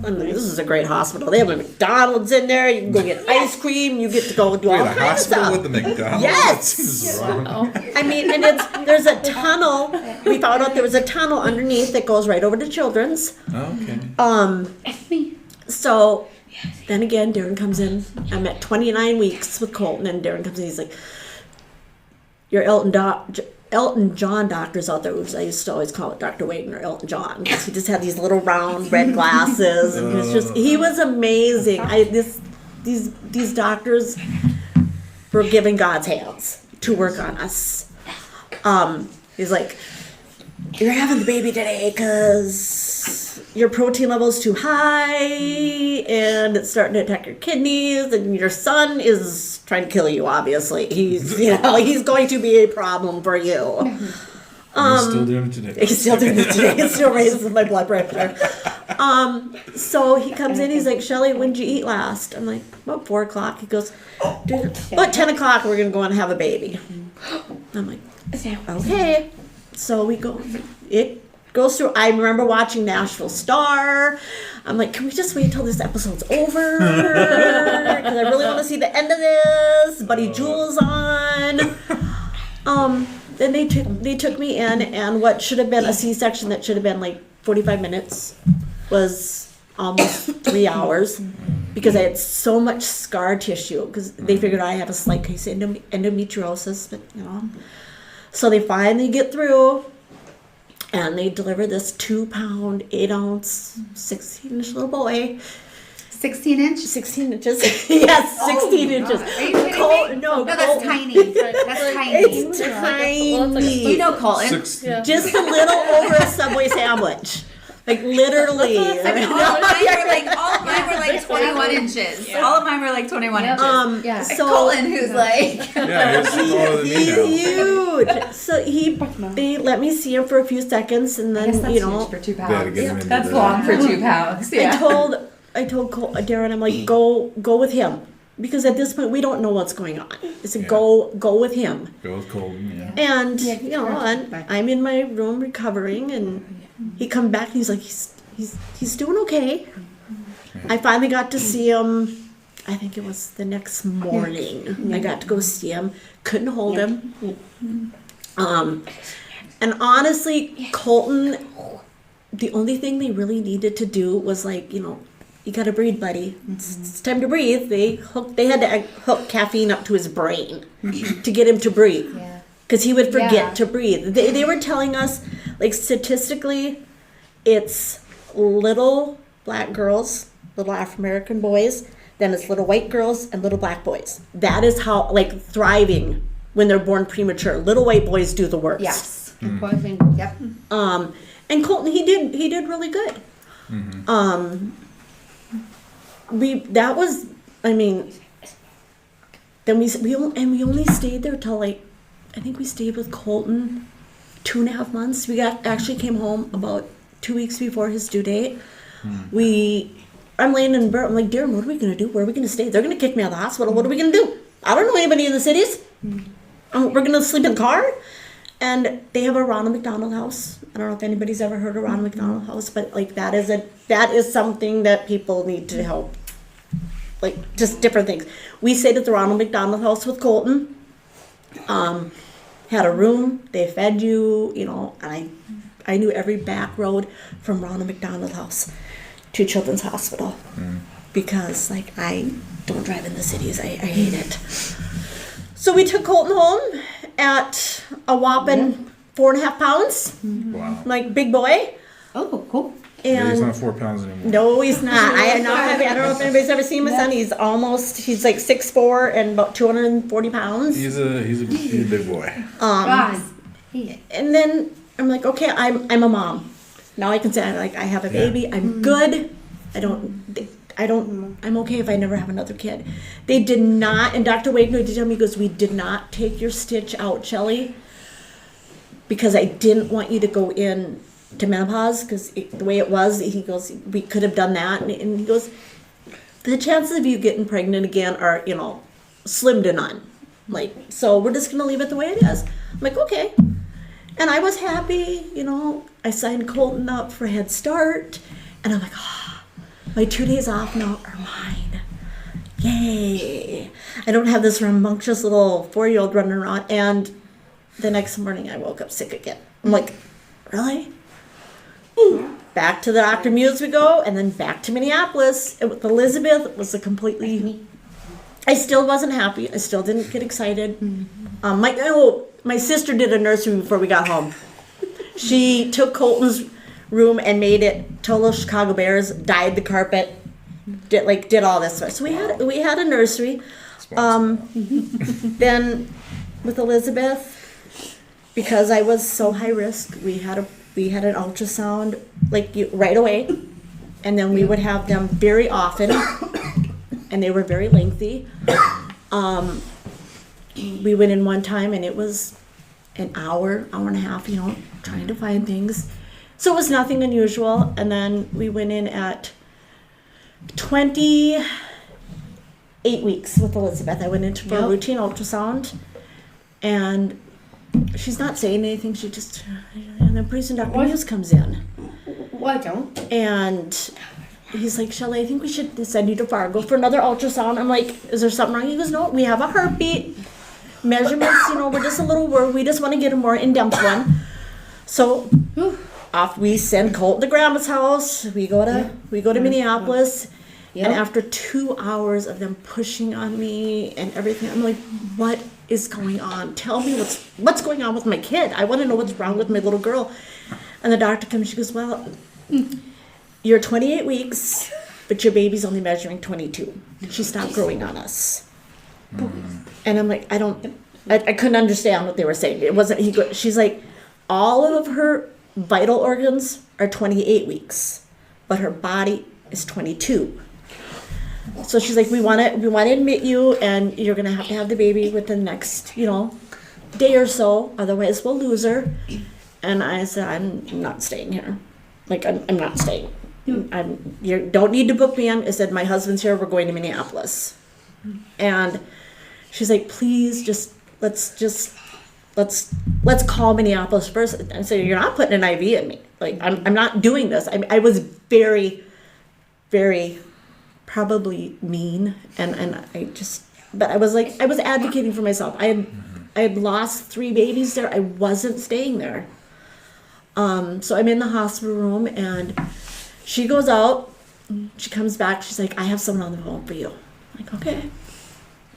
And this is a great hospital. They have a McDonald's in there. You can go get ice cream. You get to go do all Wait, a kinds of hospital stuff. with the McDonald's? Yes! That seems wrong. I mean, and there's a tunnel. We found out there was a tunnel underneath that goes right over to Children's. Okay. So then again, Darren comes in. I'm at 29 weeks with Colton, and Darren comes in. He's like, your Elton John doctor's out there. Which I used to always call it Dr. Wagner, Elton John, because he just had these little round red glasses, and he was amazing. These doctors were given God's hands to work on us. He's like, you're having the baby today because your protein level's too high, and it's starting to attack your kidneys, and your son is trying to kill you. Obviously, he's going to be a problem for you. He's still doing it today. He's still doing it today. It still raises my blood pressure. So he comes in. He's like, Shelly, when did you eat last? I'm like, about 4 o'clock. He goes, dude, about 10 o'clock we're gonna go and have a baby. I'm like, okay. So we go. It goes through. I remember watching Nashville Star. I'm like, can we just wait till this episode's over? Because I really want to see the end of this. Buddy Jewel's on. Then they took me in, and what should have been a C-section that should have been like 45 minutes was almost 3 hours, because I had so much scar tissue, because they figured I have a slight case of endometriosis, but you know. So they finally get through, and they deliver this 2-pound, 8-ounce, 16-inch little boy. 16 inch? 16 inches. Yes, 16 inches. Are you kidding me? No, that's tiny. That's tiny. It's tiny. You know Colton. Just a little over a Subway sandwich. Like, literally. I mean, all of mine were like 21 inches. Yeah. All of mine were like 21 inches. Yeah. So Colton, who's like... Yeah, he's taller than me he's now. huge. So they let me see him for a few seconds, and then, That's you know. huge for 2 Yeah, to pounds. get him into That's the- long for 2 pounds. Yeah. I told Darren, I'm like, go with him, because at this point we don't know what's going on. I said, Yeah. go with him. Go with Colton, yeah. And you know, and I'm in my room recovering, and he come back and he's like, he's doing okay. I finally got to see him. I think it was the next morning. I got to go see him. Couldn't hold him. And honestly, Colton the only thing they really needed to do was like, you got to breathe, buddy. It's time to breathe. They had to hook caffeine up to his brain to get him to breathe. Yeah. Because he would forget to breathe. They were telling us, like, statistically, it's little black girls, little Afro-American boys, then it's little white girls and little black boys. That is how, like, thriving when they're born premature. Little white boys do the worst. Yes. Yep. And Colton, he did really good. Then we only stayed there till, like, I think we stayed with Colton 2.5 months. Actually came home about 2 weeks before his due date. I'm laying in bed. I'm like, Darren, what are we gonna do? Where are we gonna stay? They're gonna kick me out of the hospital. What are we gonna do? I don't know anybody in the cities. We're gonna sleep in the car. And they have a Ronald McDonald House. I don't know if anybody's ever heard of Ronald McDonald House, but like that is something that people need to help. Like just different things. We stayed at the Ronald McDonald House with Colton. Had a room. They fed you, and I knew every back road from Ronald McDonald House to Children's Hospital because like I don't drive in the cities. I hate it. So we took Colton home at a whopping 4.5 pounds. Wow. Like big boy. Oh, cool. Yeah, he's And not 4 pounds anymore. no, he's not. I don't know if anybody's ever seen my son. He's like 6'4" and about 240 pounds. He's a big boy. God. And then I'm like, okay, I'm a mom. Now I can say I have a baby. I'm good. I'm okay if I never have another kid. They did not, and Dr. Wagner did tell me, he goes, we did not take your stitch out, Shelly, because I didn't want you to go in to menopause, because the way it was, he goes, we could have done that. And he goes, the chances of you getting pregnant again are, slim to none. Like, so we're just going to leave it the way it is. I'm like, okay. And I was happy, I signed Colton up for Head Start, and I'm like, my 2 days off now are mine. Yay. I don't have this rambunctious little 4-year-old running around. And the next morning I woke up sick again. I'm like, really? Back to the Dr. Muse we go, and then back to Minneapolis. And with Elizabeth, it was a completely... I still wasn't happy. I still didn't get excited. My sister did a nursery before we got home. She took Colton's room and made it total Chicago Bears, dyed the carpet, did all this stuff. So we had a nursery. Then with Elizabeth, because I was so high risk, we had an ultrasound right away, and then we would have them very often, and they were very lengthy. We went in one time and it was an hour and a half, trying to find things. So it was nothing unusual. And then we went in at 28 weeks with Elizabeth. I went in for a routine ultrasound, and she's not saying anything. And then pretty soon Dr. Muse comes in. Why don't? And he's like, Shelly, I think we should send you to Fargo for another ultrasound. I'm like, is there something wrong? He goes, no, we have a heartbeat. Measurements, we're just a little worried. We just want to get a more in-depth one. So off we send Colt to Grandma's house. We go to Minneapolis. Yep. And after 2 hours of them pushing on me and everything, I'm like, what is going on? Tell me what's going on with my kid. I want to know what's wrong with my little girl. And the doctor comes, she goes, well, you're 28 weeks, but your baby's only measuring 22. She stopped growing on us. And I'm like, I couldn't understand what they were saying. It wasn't, she's like, all of her vital organs are 28 weeks, but her body is 22. So she's like, we want to admit you, and you're going to have the baby within the next, day or so. Otherwise, we'll lose her. And I said, I'm not staying here. Like, I'm not staying. You don't need to book me in. I said, my husband's here. We're going to Minneapolis. And she's like, please, let's call Minneapolis first. And I said, you're not putting an IV in me. Like, I'm not doing this. I was very, very probably mean, and but I was advocating for myself. I had lost 3 babies there. I wasn't staying there. So I'm in the hospital room, and she goes out. She comes back. She's like, I have someone on the phone for you. I'm like, okay.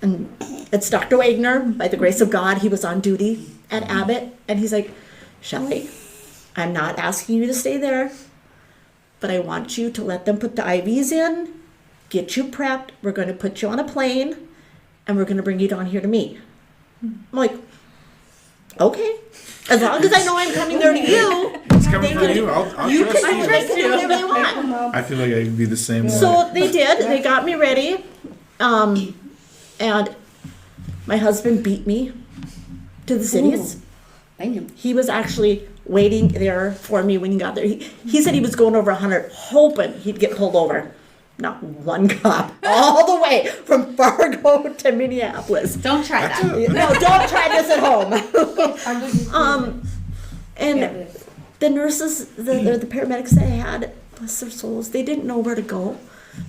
And it's Dr. Wagner. By the grace of God, he was on duty at Abbott. And he's like, Shelly, I'm not asking you to stay there, but I want you to let them put the IVs in, get you prepped. We're going to put you on a plane, and we're going to bring you down here to me. I'm like, okay. As long as I know I'm coming there to you. It's coming from you. I'll You trust can you. do whatever you want. I feel like I could be the same way. So they did. They got me ready. And my husband beat me to the cities. He was actually waiting there for me when he got there. He said he was going over 100, hoping he'd get pulled over. Not one cop. All the way from Fargo to Minneapolis. Don't try that. No, don't try this at home. And the nurses, the paramedics that I had, bless their souls, they didn't know where to go.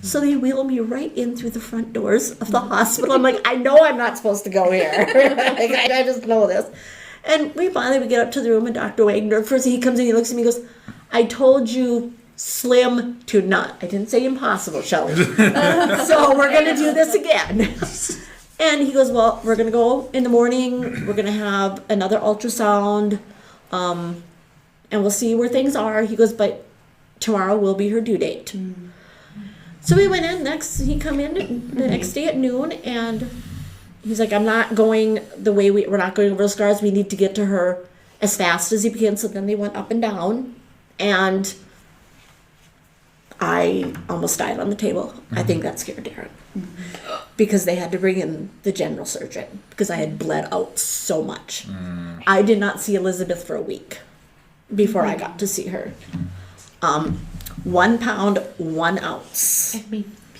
So they wheeled me right in through the front doors of the hospital. I'm like, I know I'm not supposed to go here. Like, I just know this. And we get up to the room, and Dr. Wagner, first he comes in, he looks at me, he goes, I told you slim to nut. I didn't say impossible, Shelly. So we're going to do this again. And he goes, well, we're going to go in the morning. We're going to have another ultrasound, and we'll see where things are. He goes, but tomorrow will be her due date. So we went in he come in the next day at noon, and he's like, I'm not going the way we're not going over the scars. We need to get to her as fast as he can. So then they went up and down, and I almost died on the table. I think that scared Darren. Because they had to bring in the general surgeon because I had bled out so much. I did not see Elizabeth for a week before I got to see her. 1 pound, 1 ounce.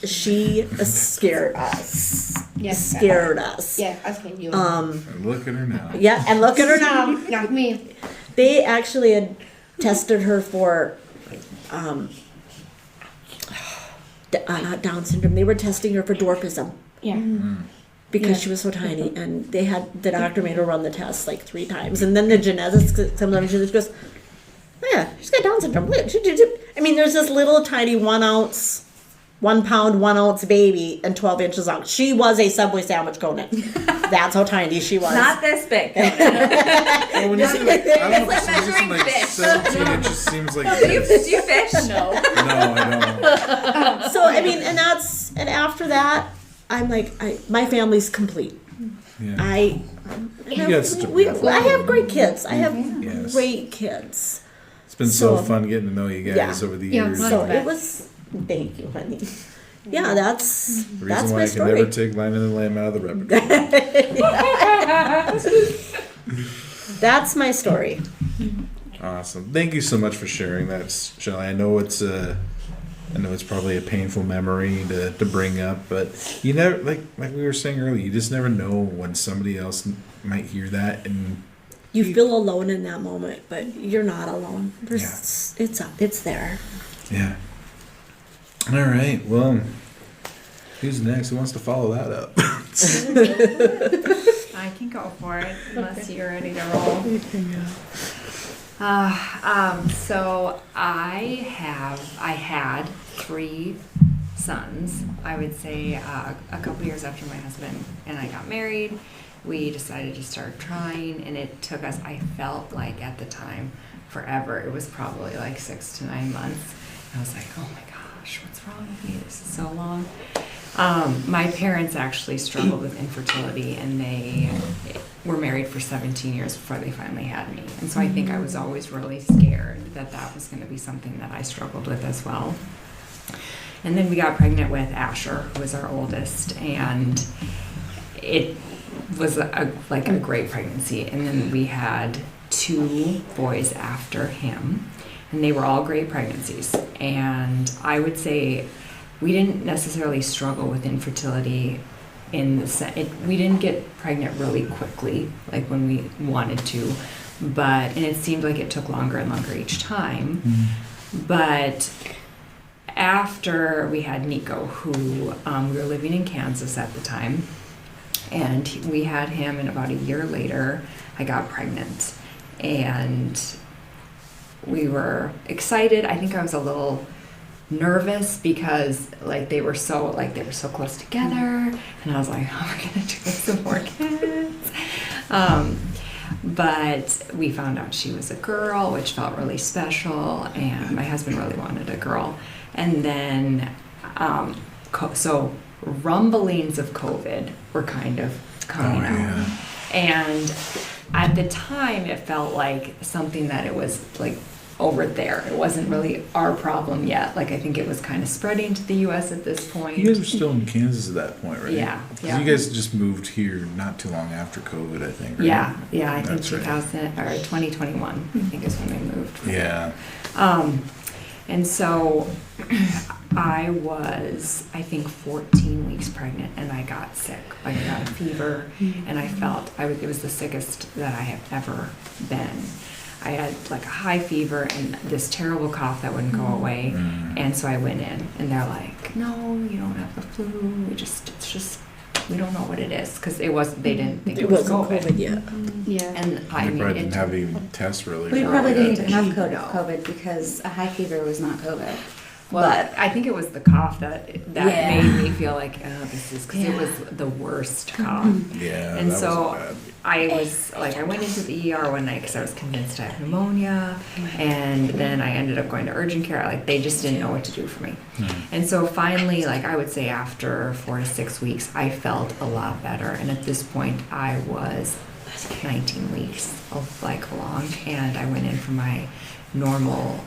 She scared us. Yes. Scared us. Yeah, okay, you. And look at her now. Yeah, and look at her now. Not me. They actually had tested her for not Down syndrome. They were testing her for dwarfism. Yeah. Because she was so tiny, and the doctor made her run the test like 3 times, and then the geneticist comes up and she just goes, oh yeah, she's got Down syndrome. I mean, there's this little tiny 1 ounce, 1 pound, 1 ounce baby and 12 inches long. She was a Subway sandwich, Conan. That's how tiny she was. Not this big. Well, when you say like, I don't know, It's for like some reason, measuring like fish. 17 inches seems like Do you this. fish? No. No, I don't. So I mean, and after that, I'm like, my family's complete. Yeah. You got such a beautiful I have great kids. I have Yes. great kids. It's been so So- fun getting to know you guys over the Yeah, years. So bet. it was. Thank you, honey. Yeah, that's The that's reason why my I can story. never take Lion and the Lamb out of the repertoire. That's my story. Awesome. Thank you so much for sharing that, Shelly. I know it's probably a painful memory to bring up, but you never like we were saying earlier, you just never know when somebody else might hear that, and You feel alone in that moment, but you're not alone. It's there. yeah. All right. Well, who's next? Who wants to follow that up? I can go for it unless you're ready to roll. You can go. So I had 3 sons. I would say a couple years after my husband and I got married, we decided to start trying, and it took us, I felt like at the time, forever. It was probably like 6 to 9 months. I was like, oh my gosh, what's wrong with me? This is so long. My parents actually struggled with infertility, and they were married for 17 years before they finally had me. And so I think I was always really scared that that was going to be something that I struggled with as well. And then we got pregnant with Asher, who was our oldest, and it was a great pregnancy. And then we had 2 boys after him, and they were all great pregnancies. And I would say we didn't necessarily struggle with infertility in the sense, we didn't get pregnant really quickly, like when we wanted to, and it seemed like it took longer and longer each time. But after we had Nico, who we were living in Kansas at the time, and we had him, and about a year later, I got pregnant. And we were excited. I think I was a little nervous because like they were so close together, and I was like, oh, we're gonna do some more kids. But we found out she was a girl, which felt really special, and my husband really wanted a girl. And then so rumblings of COVID were kind of coming out. And at the time it felt like something that it was like over there. It wasn't really our problem yet. Like I think it was kind of spreading to the US at this point. You guys were still in Kansas at that point, right? Yeah. 'Cause you guys just moved here not too long after COVID, I think, right? Yeah, I think That's right. 2021 I think is when we moved. Yeah. And so I was, I think, 14 weeks pregnant, and I got sick. Like I got a fever, and I felt it was the sickest that I have ever been. I had like a high fever and this terrible cough that wouldn't go away. And so I went in, and they're like, "No, you don't have the flu. We don't know what it is," because they didn't think it was wasn't COVID yet. Yeah. And I probably didn't have any tests really. We for probably it didn't yet. even have COVID because a high fever was not COVID. Well, But- I think it was the cough that Yeah. made me feel like, oh, this is, because it was the worst cough. Yeah, And that so was bad. I was like, I went into the ER one night because I was convinced I had pneumonia, and then I ended up going to urgent care. Like they just didn't know what to do for me. And so finally, like I would say after 4 to 6 weeks, I felt a lot better. And at this point, I was 19 weeks like along, and I went in for my normal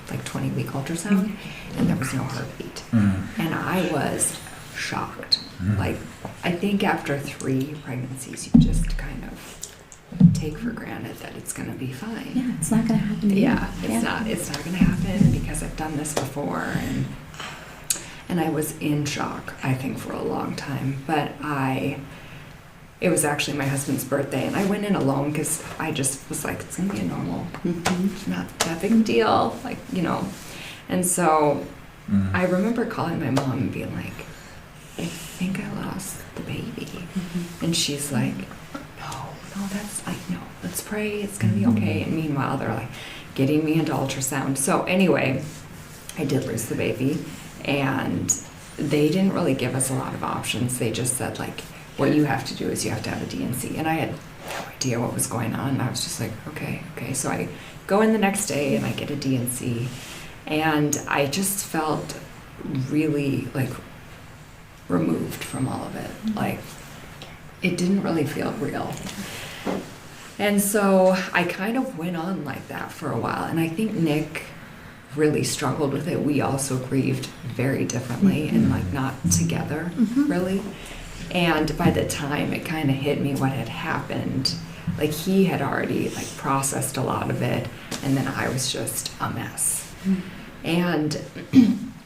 like 20-week ultrasound, and there was no heartbeat. And I was shocked. Like I think after 3 pregnancies, you just kind of take for granted that it's going to be fine. Yeah, it's not going to happen. Yeah, it's not going to happen because I've done this before, and I was in shock, I think, for a long time. But it was actually my husband's birthday, and I went in alone because I just was like, it's gonna be a normal, not that big a deal, like, you know. And so I remember calling my mom and being like, I think I lost the baby. And she's like, no, that's like, no, let's pray, it's gonna be okay. And meanwhile, they're like getting me into ultrasound. So anyway, I did lose the baby, and they didn't really give us a lot of options. They just said, like, what you have to do is you have to have a D&C. And I had no idea what was going on. And I was just like, okay. So I go in the next day and I get a D&C. And I just felt really like removed from all of it. Like it didn't really feel real. And so I kind of went on like that for a while. And I think Nick really struggled with it. We also grieved very differently and like not together really. And by the time it kind of hit me what had happened, like he had already like processed a lot of it, and then I was just a mess. And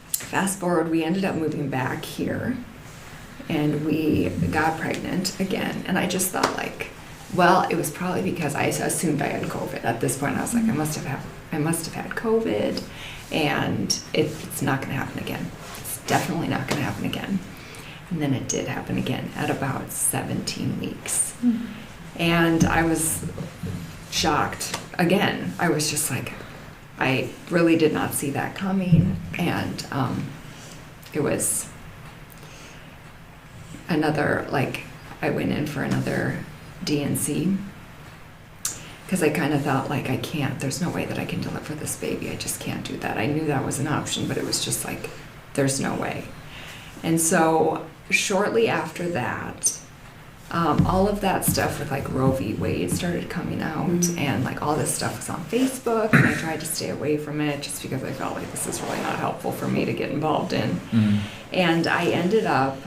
fast forward, we ended up moving back here, and we got pregnant again. And I just thought like, well, it was probably because I assumed I had COVID. At this point, I was like, I must have had COVID, and it's not going to happen again. It's definitely not going to happen again. And then it did happen again at about 17 weeks. And I was shocked again. I was just like, I really did not see that coming. And it was another, like, I went in for another D&C because I kind of thought, like, I can't, there's no way that I can deliver this baby. I just can't do that. I knew that was an option, but it was just like, there's no way. And so shortly after that, all of that stuff with like Roe v. Wade started coming out, and like all this stuff was on Facebook, and I tried to stay away from it just because I felt like this is really not helpful for me to get involved in. And I ended up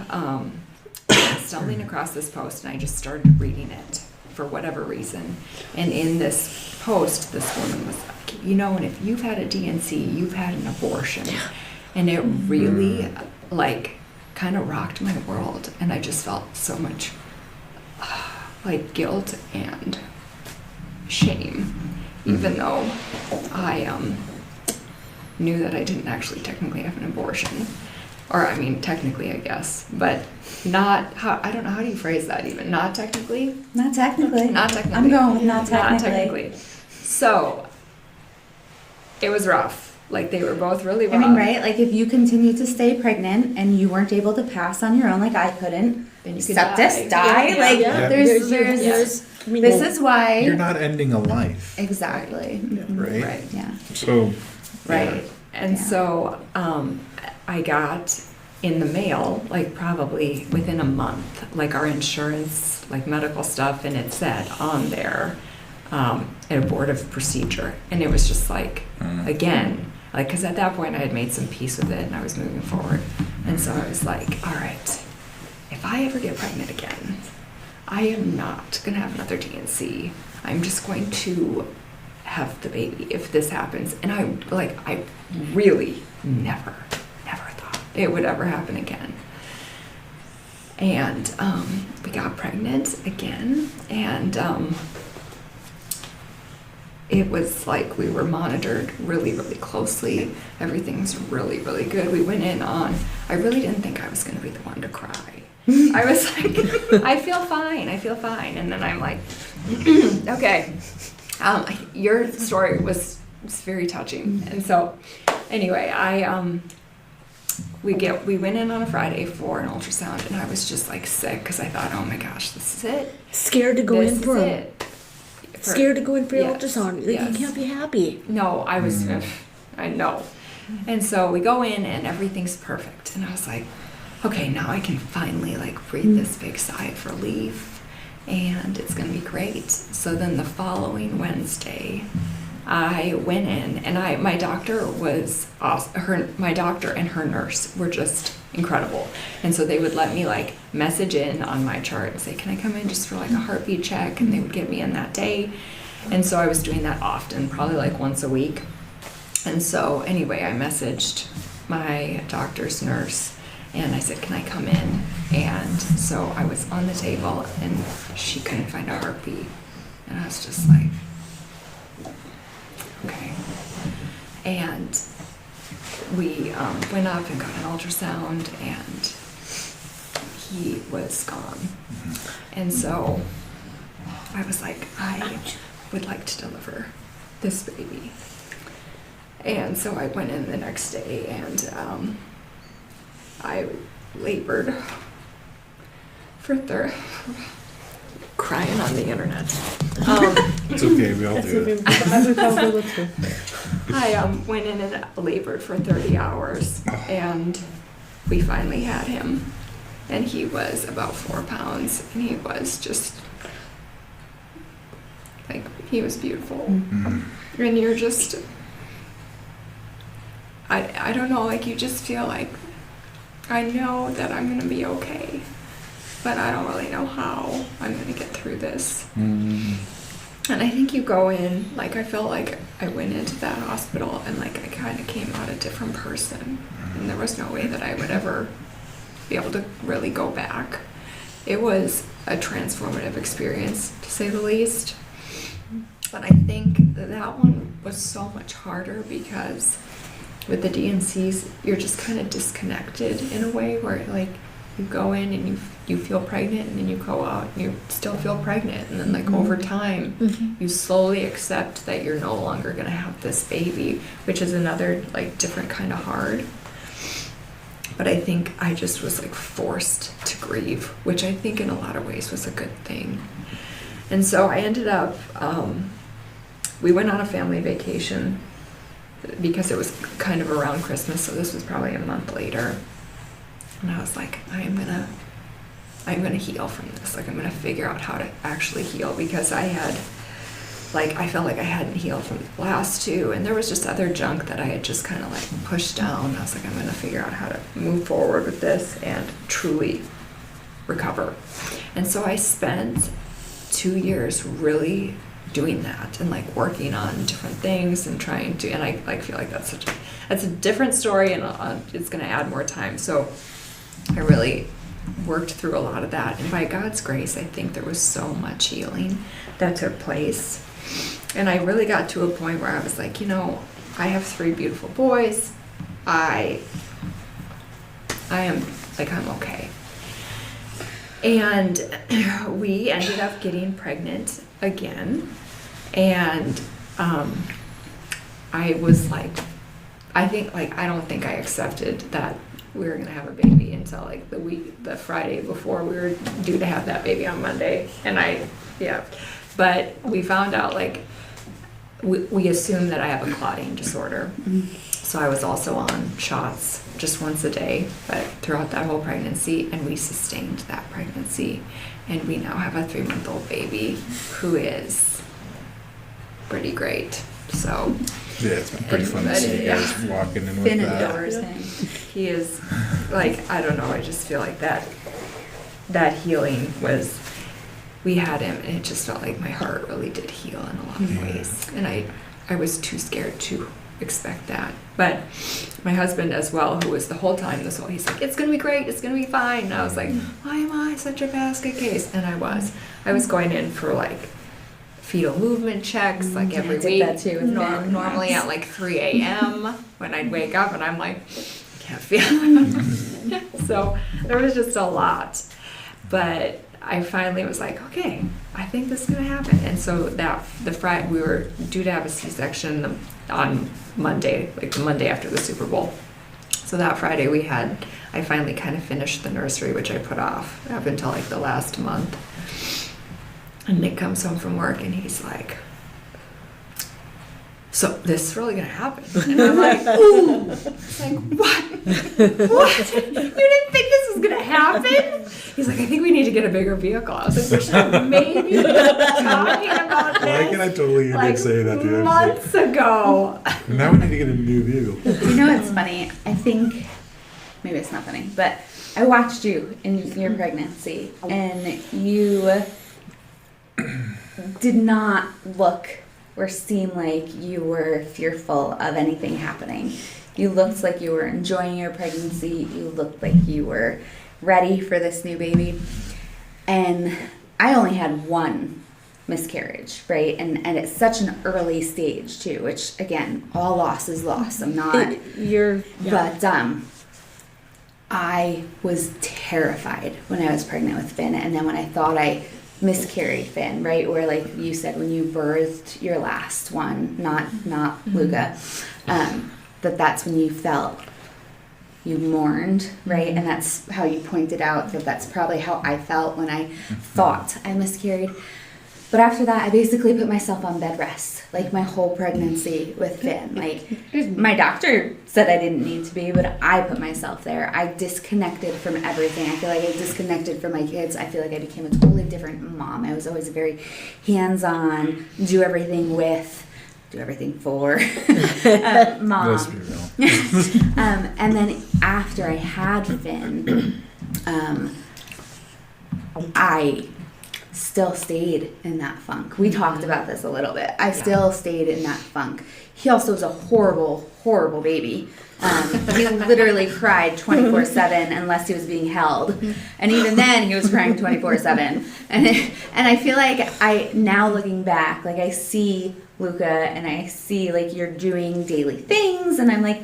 stumbling across this post, and I just started reading it for whatever reason. And in this post, this woman was like, you know, and if you've had a D&C, you've had an abortion. And it really like kind of rocked my world, and I just felt so much like guilt and shame, even though I knew that I didn't actually technically have an abortion, or I mean technically I guess, but not how, I don't know, how do you phrase that even? Not technically? Not technically. Not technically. I'm going with not technically. Not technically. So it was rough. Like, they were both really rough. I mean, right? Like, if you continue to stay pregnant and you weren't able to pass on your own, like I couldn't, Then you could sepsis, die. die. Like, Yeah. there's, I mean, this is why. You're not ending a life, Exactly. right? Right. Yeah. So, Right. And Yeah. so I got in the mail, like probably within a month, like our insurance, like medical stuff, and it said on there, abortive procedure. And it was just like, again, like, because at that point I had made some peace with it and I was moving forward. And so I was like, all right, if I ever get pregnant again, I am not going to have another DNC. I'm just going to have the baby if this happens. And I really never thought it would ever happen again. And we got pregnant again, and it was like we were monitored really, really closely. Everything's really, really good. We went in on, I really didn't think I was going to be the one to cry. I was like, I feel fine. And then I'm like, okay. Your story was very touching. And so anyway, we went in on a Friday for an ultrasound, and I was just like sick because I thought, oh my gosh, this is it. scared to go in for This is a it. scared to go in for your Yes, ultrasound. Like, yes. you can't be happy. No, I was, I know. And so we go in and everything's perfect. And I was like, okay, now I can finally like breathe this big sigh of relief, and it's going to be great. So then the following Wednesday, I went in, and my doctor was awesome. My doctor and her nurse were just incredible. And so they would let me like message in on my chart and say, can I come in just for like a heartbeat check? And they would get me in that day. And so I was doing that often, probably like once a week. And so anyway, I messaged my doctor's nurse and I said, can I come in? And so I was on the table and she couldn't find a heartbeat. And I was just like, okay. And we went up and got an ultrasound, and he was gone. And so I was like, I would like to deliver this baby. And so I went in the next day, and I labored for crying on the internet. it's okay. We all do it. We probably will too. I went in and labored for 30 hours, and we finally had him. And he was about 4 pounds, and he was just, like, he was beautiful. And you're just, I don't know, like, you just feel like, I know that I'm going to be okay, but I don't really know how I'm going to get through this. And I think you go in, like, I felt like I went into that hospital and like I kind of came out a different person, and there was no way that I would ever be able to really go back. It was a transformative experience, to say the least. But I think that one was so much harder because with the DNCs, you're just kind of disconnected in a way where, like, you go in and you feel pregnant, and then you go out and you still feel pregnant, and then like over time you slowly accept that you're no longer going to have this baby, which is another like different kind of hard. But I think I just was like forced to grieve, which I think in a lot of ways was a good thing. And so I ended up we went on a family vacation because it was kind of around Christmas, so this was probably a month later. And I was like, I'm gonna heal from this. Like, I'm gonna figure out how to actually heal, because I felt like I hadn't healed from the last two, and there was just other junk that I had just kind of like pushed down. I was like, I'm gonna figure out how to move forward with this and truly recover. And so I spent 2 years really doing that and like working on different things and trying to, and I like feel like that's a different story, and it's gonna add more time. So I really worked through a lot of that, and by God's grace, I think there was so much healing that took place. And I really got to a point where I was like, I have 3 beautiful boys. I am like, I'm okay. And we ended up getting pregnant again, and I was like, I don't think I accepted that we were gonna have a baby until like the Friday before we were due to have that baby on Monday. And but we found out like, we assumed that I have a clotting disorder. So I was also on shots just once a day, but throughout that whole pregnancy, and we sustained that pregnancy. And we now have a 3-month-old baby who is pretty great. So Yeah, it's been pretty fun to see you guys walking in with Finn that. adores him. he is like, I don't know, I just feel like that healing was, we had him, and it just felt like my heart really did heal in a lot of ways. And I was too scared to expect that. But my husband as well, who was the whole time he's like, it's gonna be great, it's gonna be fine. And I was like, why am I such a basket case? And I was going in for like fetal movement checks like every I did week. that too with Ben. Normally at like 3 a.m. when I'd wake up and I'm like, can't feel it. So there was just a lot. But I finally was like, okay, I think this is gonna happen. And so we were due to have a C-section on Monday, like the Monday after the Super Bowl. So that Friday I finally kind of finished the nursery, which I put off up until like the last month. And Nick comes home from work and he's like, so this is really gonna happen. And I'm like, ooh. It's like, what? What? You didn't think this was gonna happen? He's like, I think we need to get a bigger vehicle. I was like, we should have maybe been talking about this. Why can I totally hear you say that, dude? Months ago. Now we need to get a new vehicle. You know what's funny? I think, maybe it's not funny, but I watched you in your pregnancy, and you did not look or seem like you were fearful of anything happening. You looked like you were enjoying your pregnancy. You looked like you were ready for this new baby. And I only had one miscarriage, right? And it's such an early stage too, which again, all loss is loss. I'm not, but I was terrified when I was pregnant with Finn. And then when I thought I miscarried Finn, right? Where like you said, when you birthed your last one, not Luca, that's when you felt, you mourned, right? And that's how you pointed out that's probably how I felt when I thought I miscarried. But after that, I basically put myself on bed rest, like my whole pregnancy with Finn. Like, my doctor said I didn't need to be, but I put myself there. I disconnected from everything. I feel like I disconnected from my kids. I feel like I became a totally different mom. I was always a very hands-on, do everything for mom. Let's be real. And then after I had Finn, I still stayed in that funk. We talked about this a little bit. I still stayed in that funk. He also was a horrible, horrible baby. He literally cried 24/7 unless he was being held. And even then, he was crying 24/7. And I feel like now looking back, like I see Luca and I see like you're doing daily things, and I'm like,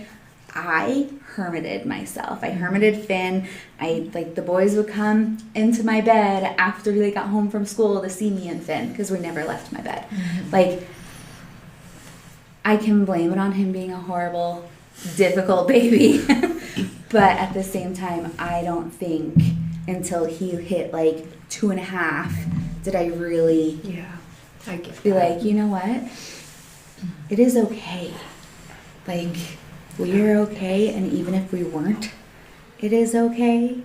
I hermited myself. I hermited Finn. The boys would come into my bed after they got home from school to see me and Finn, because we never left my bed. Like, I can blame it on him being a horrible, difficult baby. But at the same time, I don't think until he hit like 2.5 did I really be like, you know what? It is okay. Like, we're okay, and even if we weren't, it is okay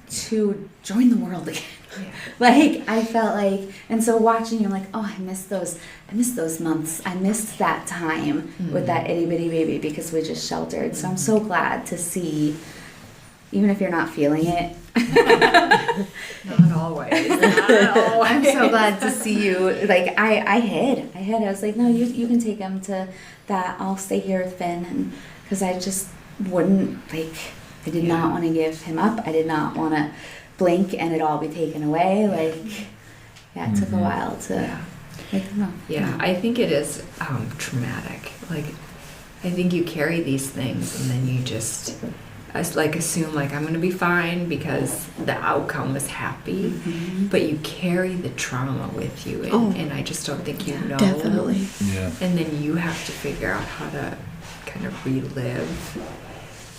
to join the world again. Yeah. Like, I felt like, and so watching you, I'm like, oh, I miss those months. I missed that time with that itty bitty baby because we just sheltered. So I'm so glad to see, even if you're not feeling it. Not always. I'm so glad to see you. Like, I hid. I was like, no, you can take him to that. I'll stay here with Finn, and because I just wouldn't, like, I did not want to give him up. I did not want to blink and it all be taken away. Like, it took a while to, I think it is traumatic. Like, I think you carry these things and then you just, assume like I'm gonna be fine because the outcome was happy, but you carry the trauma with you, and I just don't think you know. Definitely. Yeah. And then you have to figure out how to kind of relive,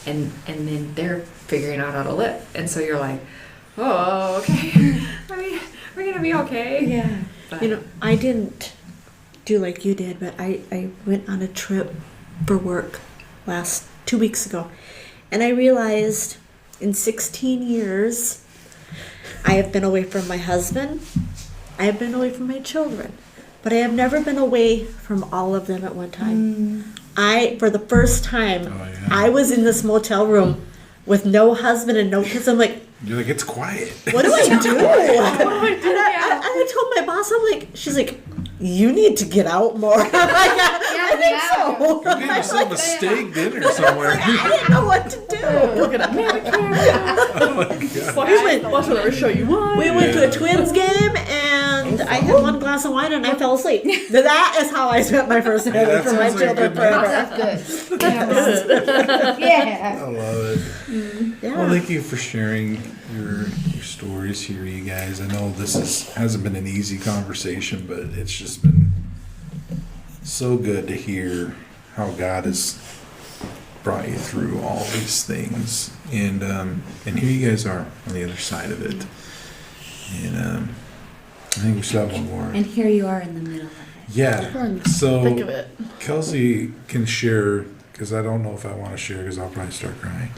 and then they're figuring out how to live, and so you're like, oh, okay. I mean, we're gonna be okay. Yeah. But, You know, I didn't do like you did, but I went on a trip for work 2 weeks ago. And I realized in 16 years, I have been away from my husband. I have been away from my children. But I have never been away from all of them at one time. For the first time, I was in this motel room with no husband and no kids. I'm like, You're like, it's quiet. what do I do? And I told my boss, I'm like, she's like, you need to get out more. I'm like, I think so. Go get yourself a steak dinner somewhere. I didn't know what to do. Look at that manicure. Oh my God. Watch whatever show you want. We went to a Twins game, and I had one glass of wine, and I fell asleep. That is how I spent my first night that from my sounds like children good forever. That's good. Yeah. I love it. Yeah. Well, thank you for sharing your stories here, you guys. I know this hasn't been an easy conversation, but it's just been so good to hear how God has brought you through all these things, and here you guys are on the other side of it. And I think we should have one more. And here you are in the middle of it. Yeah. Think So of it. Kelsey can share, because I don't know if I want to share, because I'll probably start crying.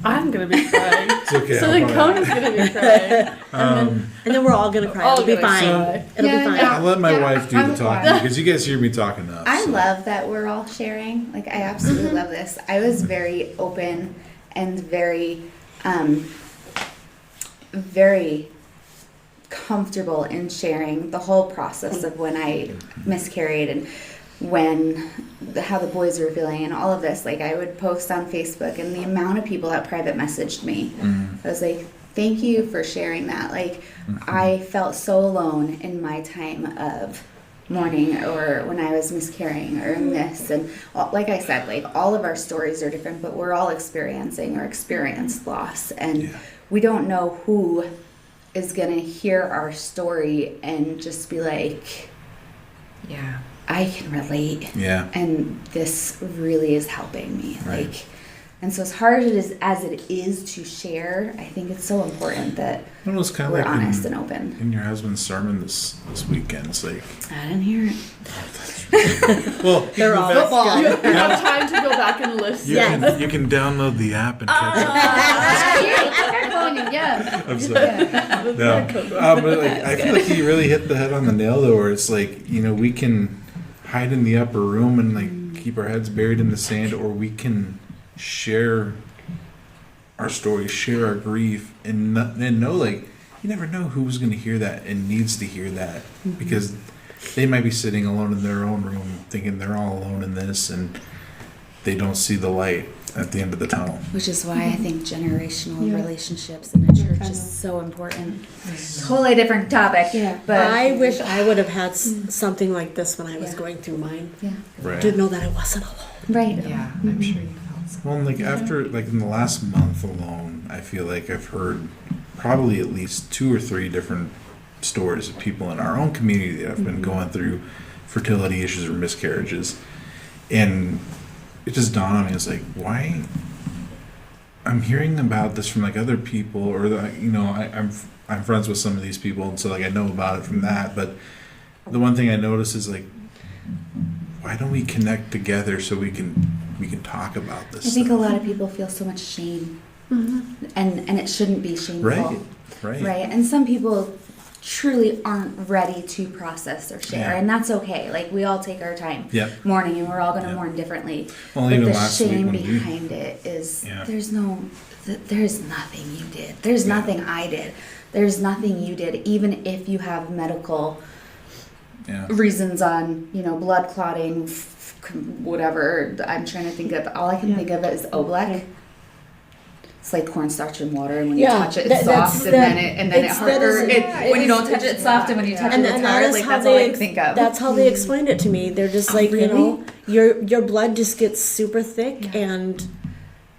I'm gonna be crying. It's okay. So I'll then probably- Conan's gonna be crying. And then we're all gonna cry. All It'll be gonna fine. cry. It'll Yeah, be fine. yeah. I'll let my wife do I'm the talking, fine. because you guys hear me talk enough. I so. love that we're all sharing. Like, I absolutely love this. I was very open and very, very comfortable in sharing the whole process of when I miscarried and how the boys were feeling and all of this. Like, I would post on Facebook, and the amount of people that private messaged me, I was like, thank you for sharing that. Like, I felt so alone in my time of mourning, or when I was miscarrying, or in this. And like I said, like, all of our stories are different, but we're all experiencing or experienced loss, and we don't know who is gonna hear our story and just be like, yeah. I can relate. Yeah. And this really is helping me. Right. Like, and so as hard as it is to share, I think it's so important that It was kind of we're like honest and open. in your husband's sermon this weekend. It's like, I didn't hear it. well, They're all You have time to go back and listen. you can download the app and catch up. Yeah. I'm sorry. No, but like, I feel like he really hit the head on the nail, though. Where it's like, we can hide in the upper room and like keep our heads buried in the sand, or we can share our story, share our grief, and know, like, you never know who's going to hear that and needs to hear that, because they might be sitting alone in their own room thinking they're all alone in this, and they don't see the light at the end of the tunnel. Which is why I think generational relationships in a church is so important. Totally different topic. Yeah. But I wish I would have had something like this when I was going through mine. yeah. Right. To know that I wasn't alone. Right. Yeah, I'm sure you felt so. Well, like after, like in the last month alone, I feel like I've heard probably at least 2 or 3 different stories of people in our own community that have been going through fertility issues or miscarriages. And it just dawned on me, it's like, why? I'm hearing about this from like other people, or I'm friends with some of these people, and so like I know about it from that. But the one thing I notice is like, why don't we connect together so we can talk about this? I think a stuff? lot of people feel so much shame, and it shouldn't be shameful. Right. And some people truly aren't ready to process or share, Yeah. and that's okay. Like, we all take our time Yep. mourning, and we're all going to Yep. mourn differently. Well, but even the last week shame when we- behind it is Yeah. there's nothing you did. There's nothing I did. There's nothing you did, even if you have medical Yeah. reasons on, blood clotting, whatever. I'm trying to think of, all I can think of is Oblek. It's like cornstarch and water, and when you touch it, it's soft, and then it hard. When you don't touch it, it's soft, and when you touch it, it's hard. Like, that's all I can think of. That's how they explained it to me. They're just like, really? your blood just gets super thick, and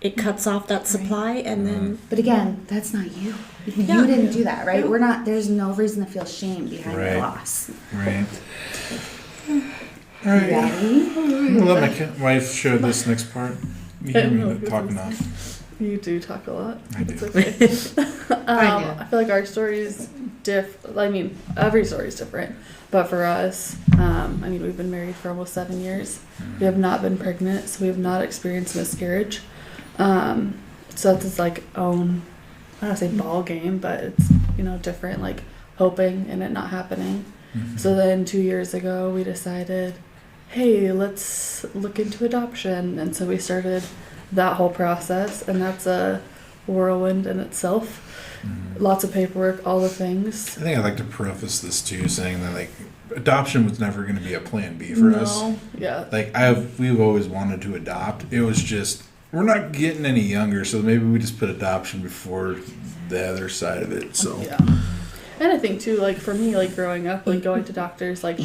it cuts off that supply, and then But again, that's not you. You Yeah. didn't do that, right? We're not. There's no reason to feel shame behind Right. your loss. Right. All right. Ready? I'm gonna let my wife share this next part. You hear me talk enough. You do talk a lot. I do. It's okay. I do. I feel like our story's I mean, every story is different. But for us, I mean, we've been married for almost 7 years. We have not been pregnant, so we have not experienced miscarriage. So that's its like own, I don't want to say ball game, but it's, different, like hoping and it not happening. So then 2 years ago, we decided, hey, let's look into adoption. And so we started that whole process, and that's a whirlwind in itself. Lots of paperwork, all the things. I think I'd like to preface this too, saying that like adoption was never going to be a plan B for us. Yeah. Like we've always wanted to adopt. It was just we're not getting any younger, so maybe we just put adoption before the other side of it. So Yeah. And I think too, like for me, like growing up, like going to doctors, like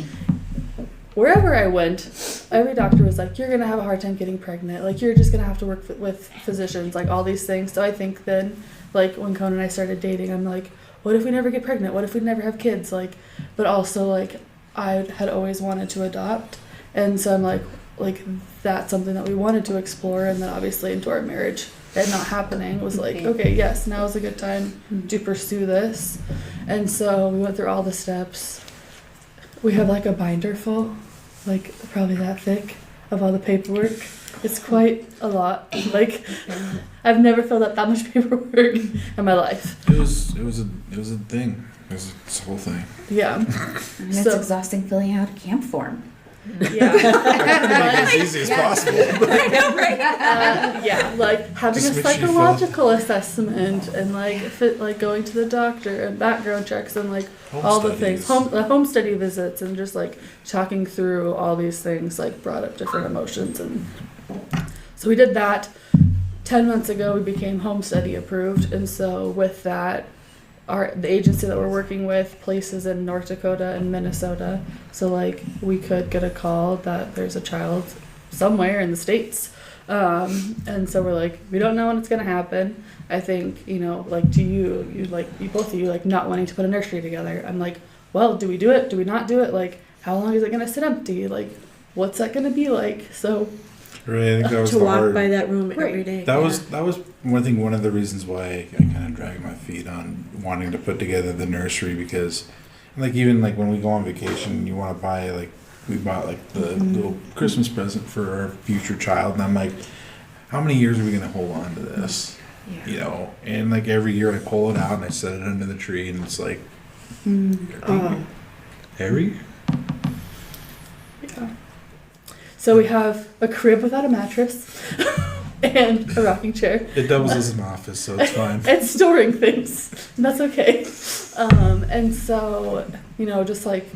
wherever I went, every doctor was like, you're gonna have a hard time getting pregnant. Like you're just gonna have to work with physicians, like all these things. So I think then, like when Conan and I started dating, I'm like, what if we never get pregnant? What if we never have kids? Like, but also like I had always wanted to adopt, and so I'm like that's something that we wanted to explore, and then obviously into our marriage. It not happening was like, okay, yes, now is a good time to pursue this. And so we went through all the steps. We have like a binder full, like probably that thick, of all the paperwork. It's quite a lot. Like I've never filled out that much paperwork in my life. it was a thing. It was a whole thing. Yeah. I mean, it's exhausting filling out a camp form. Yeah. Make it as easy as possible. Yeah, like having Just a makes you psychological assessment and like going to the doctor and background checks and like Home all the studies. things, home study visits, and just like talking through all these things like brought up different emotions. And so we did that. 10 months ago we became home study approved, and so with that the agency that we're working with places in North Dakota and Minnesota, so like we could get a call that there's a child somewhere in the States, and so we're like, we don't know when it's gonna happen. I think like do you both of you like not wanting to put a nursery together. I'm like, well, do we do it, do we not do it, like how long is it gonna sit empty, like what's that gonna be like? So Right, I think that was to the walk hard. by that room Right. every day. That was one of the reasons why I kind of dragged my feet on wanting to put together the nursery, because like even like when we go on vacation, you want to buy like we bought like the little Christmas present for our future child, and I'm like, how many years are we gonna hold on to this? Yeah. And like every year I pull it out and I set it under the tree, and it's like every yeah. So we have a crib without a mattress and a rocking chair. it doubles as an office, so it's fine. And storing things. And that's okay. And so, just like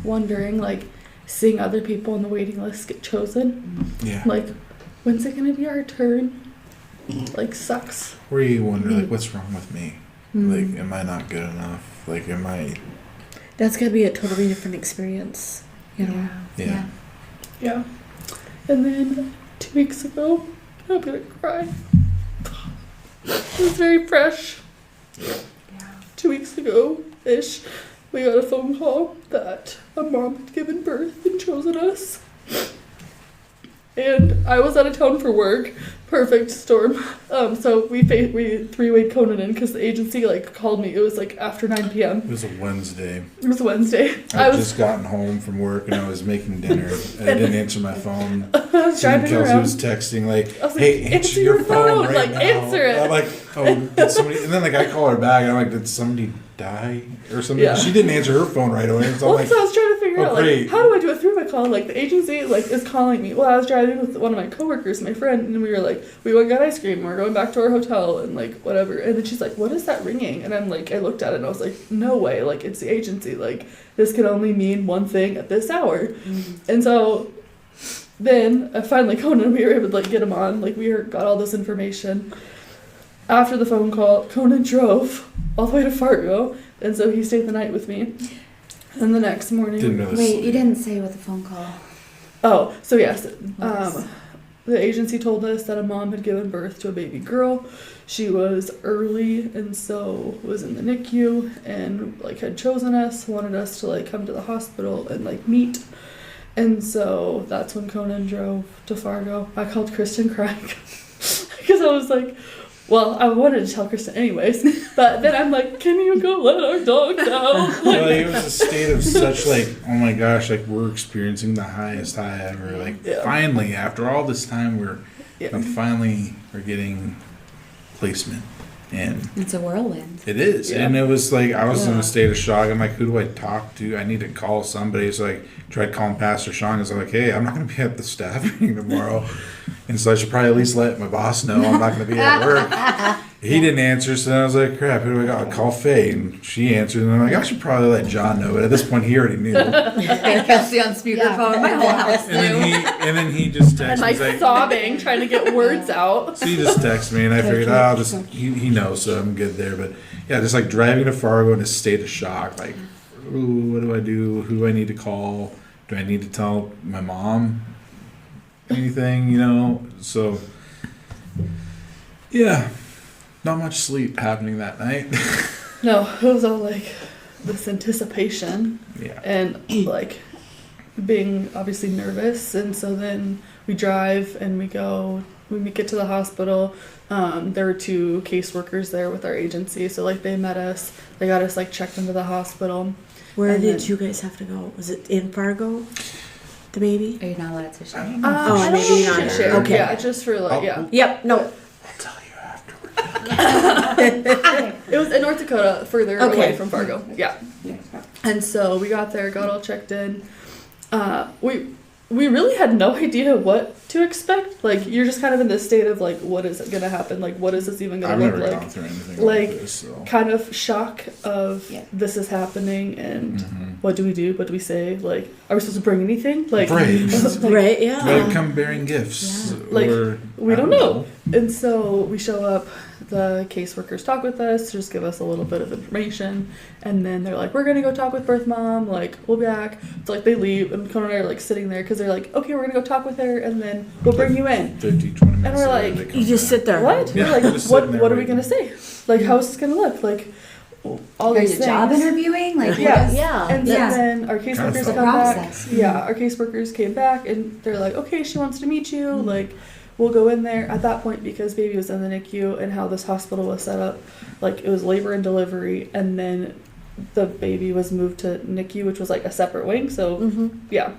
wondering, like seeing other people on the waiting list get chosen. Yeah. Like, when's it gonna be our turn? Like, sucks. Where you wonder like, what's wrong with me? Like, am I not good enough? Like, am I? That's gonna be a totally different experience. Yeah. Yeah. And then 2 weeks ago, I'm gonna cry. It was very fresh. Yeah. 2 weeks ago-ish, we got a phone call that a mom had given birth and chosen us. And I was out of town for work. Perfect storm. So we three-wayed Conan in because the agency called me. It was after 9 p.m. It was a Wednesday. It was Wednesday. I'd just gotten home from work and I was making dinner. I didn't answer my phone. I was driving Kelsey around. was texting like, I was like, "Hey, answer your phone right now." answer it. I'm like, "Oh, did somebody?" And then I call her back and I'm like, "Did somebody die or something?" Yeah. She didn't answer her phone right away. So I'm Well, like, so I was trying to figure oh, out great. how do I do it through my call? The agency is calling me. Well, I was driving with one of my coworkers, my friend, and we were we went and got ice cream. We're going back to our hotel and whatever. And then she's like, "What is that ringing?" And I'm I looked at it and I was like, "No way! It's the agency. This can only mean one thing at this hour." And so then finally Conan, we were able to get him on. Got all this information. After the phone call, Conan drove all the way to Fargo, and so he stayed the night with me. And the next morning, didn't know this. Wait, you didn't say with the phone call. oh, so yes, the agency told us that a mom had given birth to a baby girl. She was early and so was in the NICU and like had chosen us, wanted us to like come to the hospital and like meet. And so that's when Conan drove to Fargo. I called Kristin crying because I was like, well, I wanted to tell Kristin anyways, but then I'm like, can you go let our dog out? Well, it was a state of such like, oh my gosh, like we're experiencing the highest high ever. Like finally, after all this time, we're getting placement, and It's a whirlwind. it is. Yeah. And it was like I was in a state of shock. I'm like, who do I talk to? I need to call somebody. So I tried calling Pastor Sean. I was like, hey, I'm not going to be at the staff meeting tomorrow, and so I should probably at least let my boss know I'm not going to be at work. He didn't answer, so then I was like, crap, who do I got? I'll call Faye, and she answered, and I'm like, I should probably let John know, but at this point he already knew. Kelsey on speakerphone. My whole house And then he just texted And me. like He's like, sobbing, trying to get words out. so he just texted me, and I figured, I'll just, he knows, so I'm good there. But yeah, just like driving to Fargo in a state of shock, like, ooh, what do I do? Who do I need to call? Do I need to tell my mom anything, you know? So, yeah, not much sleep happening that night. No, it was all like this anticipation Yeah. and like being obviously nervous. And so then we drive and we get to the hospital. There were 2 caseworkers there with our agency. So like they met us, they got us like checked into the hospital. Where And did then- you guys have to go? Was it in Fargo? The baby? Are you not allowed to share? I Oh, don't maybe know if not. we should share. Okay. Yeah, just for like, yeah. Yep. No. I'll tell you afterward. It was in North Dakota, further Okay. away from Fargo. Yeah. And so we got there, got all checked in. We really had no idea what to expect. Like, you're just kind of in this state of like, what is it gonna happen? Like, what is this even gonna I've look never like? gone through anything Like, like this, so. Kind of shock of Yeah. this is happening and Mhm. what do we do? What do we say? Like, are we supposed to bring anything? Like, Right. like, Right? Do I Yeah. come bearing gifts? Yeah. Like, Or, we I don't know. And so we show up, the caseworkers talk with us, just give us a little bit of information, and then they're like, we're gonna go talk with birth mom, like, we'll be back. So like they leave, and Conan and I are like sitting there, because they're like, okay, we're gonna go talk with her, and then we'll bring you in. 50, 20 minutes. we're later, like, they come You just back. sit there. What? Yeah, We're like, just sitting there what are we waiting. gonna say? Like, how's this gonna look? Like, all Are these you things. job interviewing? Like, Yeah. what is Yeah. And Yeah. then our Kind of caseworkers felt come back. process. Yeah, our caseworkers came back and they're like, okay, she wants to meet you. Like, we'll go in there. At that point, because baby was in the NICU and how this hospital was set up, like it was labor and delivery, and then the baby was moved to NICU, which was like a separate wing. So Mm-hmm. yeah,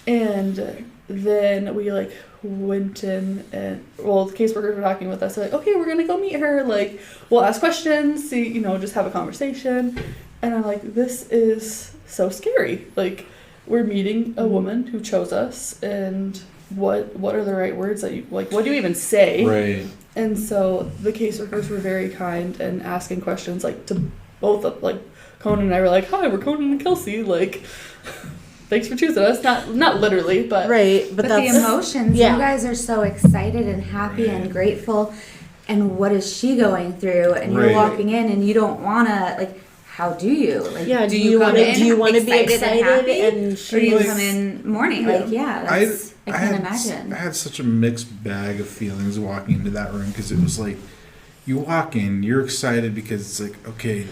and then we like went in and well, the caseworkers were talking with us. They're like, okay, we're gonna go meet her. Like, we'll ask questions, see, you know, just have a conversation. And I'm like, this is so scary. Like, we're meeting a woman who chose us, and what are the right words that you like? What do you even say? Right. And so the caseworkers were very kind and asking questions like to both of like Conan and I were like, hi, we're Conan and Kelsey. Like, thanks for choosing us. Not literally, but Right. But But that's the emotions, yeah. you guys are so excited and happy and grateful. And what is she going through? And you're Right. walking in and you don't want to, like, how do you? Like, Yeah, do you come wanna- in do you wanna be excited excited happy? and or do you she's- come in mourning? Like, yeah, that's, I can imagine. I had such a mixed bag of feelings walking into that room because it was like, you walk in, you're excited because it's like, okay,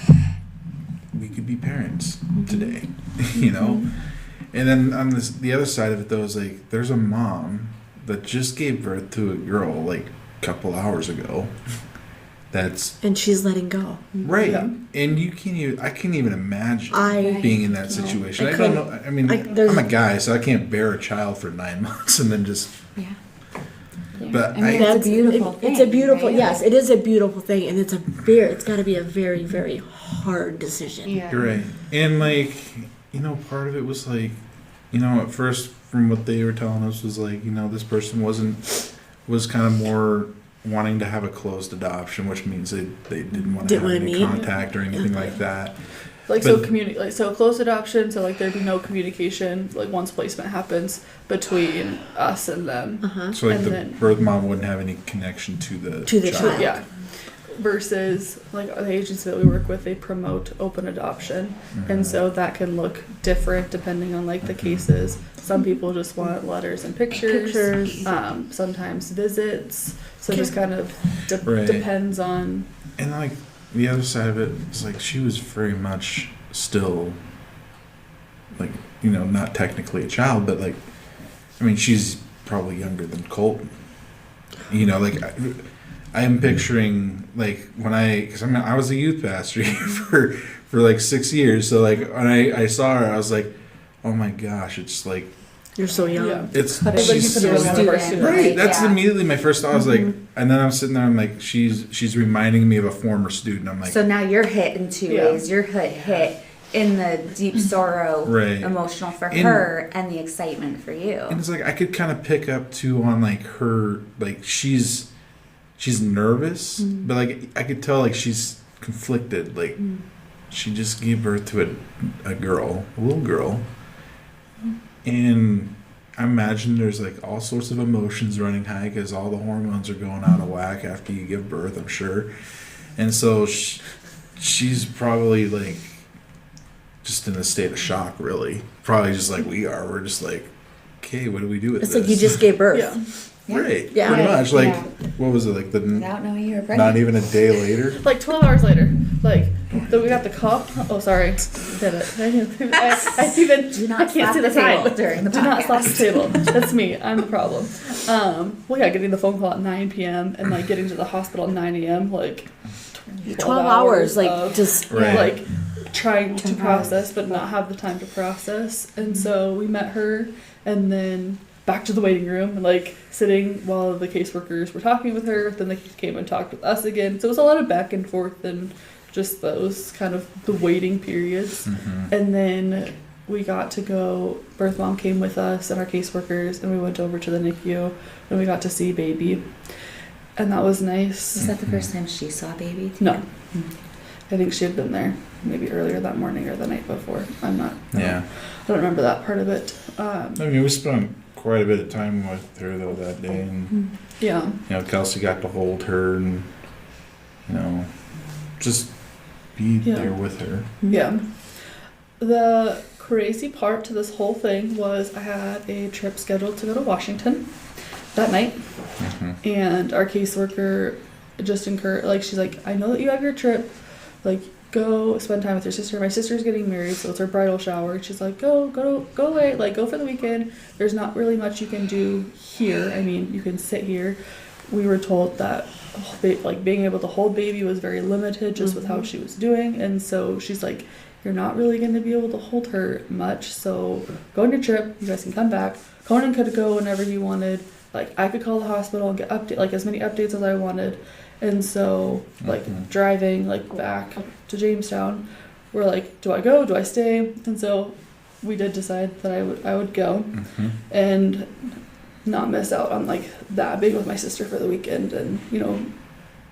like we could be parents today, you know. And then on the other side of it though is like, there's a mom that just gave birth to a girl like a couple hours ago. That's and she's letting go. right, Yeah. and I can't even imagine I being in that situation. I I don't couldn't- know. I mean, there's- I'm a guy, so I can't bear a child for 9 months and then just. Yeah. But I mean, it's a beautiful thing. It's a beautiful, right? yes, it is a beautiful thing, and it's got to be a very, very hard decision. Yeah. You're right, and like, you know, part of it was like, you know, at first from what they were telling us was like, you know, this person was kind of more wanting to have a closed adoption, which means they didn't want to Didn't have wanna any meet. contact or anything like that. like But- so closed adoption. So like there'd be no communication like once placement happens between us and them. Uh-huh. So like And the then- birth mom wouldn't have any connection to the To the child. Yeah. versus like the agency that we work with, they promote open adoption, and so that can look different depending on like the cases. Some people just want letters and pictures. Sometimes visits. So it just kind of depends on. And like the other side of it is like she was very much still like, you know, not technically a child, but like, I mean, she's probably younger than Colton. You know, like I'm picturing like when because I was a youth pastor for like 6 years. So like when I saw her, I was like, oh my gosh, it's like You're so young. Yeah. it's Like you she's put her in one of our students. right. That's Yeah. immediately my first thought. I was like, and then I'm sitting there. I'm like, she's reminding me of a former student. I'm like, So now you're hit in two Yeah. ways. You're hit in the deep sorrow, Right. emotional for And- her, and the excitement for you. and it's like I could kind of pick up too on like her, like she's nervous, but like I could tell like she's conflicted. Like she just gave birth to a little girl, and I imagine there's like all sorts of emotions running high because all the hormones are going out of whack after you give birth, I'm sure. And so she's probably like just in a state of shock, really. Probably just like we are. We're just like, okay, what do we do with It's this? like you just gave birth. Yeah. Right. Yeah. Pretty Right, much. Like, yeah. what was it? Like Without knowing you were pregnant. not even a day later? Like 12 hours later, like we got the call. Oh, sorry, did it? I even Do not I can't slap see the the table time during the Do not slap the podcast. table. That's me. I'm the problem. Well, yeah, getting the phone call at 9 p.m. and like getting to the hospital at 9 a.m. Like 12 hours, like of, just Right. like trying to 10 process but not have the time to process. And so we met her and then back to the waiting room and like sitting while the caseworkers were talking with her. Then they came and talked with us again. So it was a lot of back and forth and just those kind of the waiting periods. And then we got to go, birth mom came with us and our caseworkers, and we went over to the NICU and we got to see baby. And that was nice. Was that the first time she saw baby? No. I think she had been there maybe earlier that morning or the night before. I'm not. Yeah. I don't remember that part of it. I mean, we spent quite a bit of time with her, though, that day. And, Yeah. you know, Kelsey got to hold her and, you know, just be Yeah. there with her. Yeah. The crazy part to this whole thing was I had a trip scheduled to go to Washington that night. And our caseworker just encouraged, like, she's like, I know that you have your trip. Like, go spend time with your sister. My sister's getting married, so it's her bridal shower. She's like, go away. Like, go for the weekend. There's not really much you can do here. I mean, you can sit here. We were told that, like, being able to hold baby was very limited just with how she was doing. And so she's like, you're not really going to be able to hold her much. So go on your trip. You guys can come back. Conan could go whenever he wanted. Like, I could call the hospital and get like as many updates as I wanted. And so, like, driving, like, back to Jamestown, we're like, do I go? Do I stay? And so we did decide that I would go and not miss out on, like, that, being with my sister for the weekend and, you know,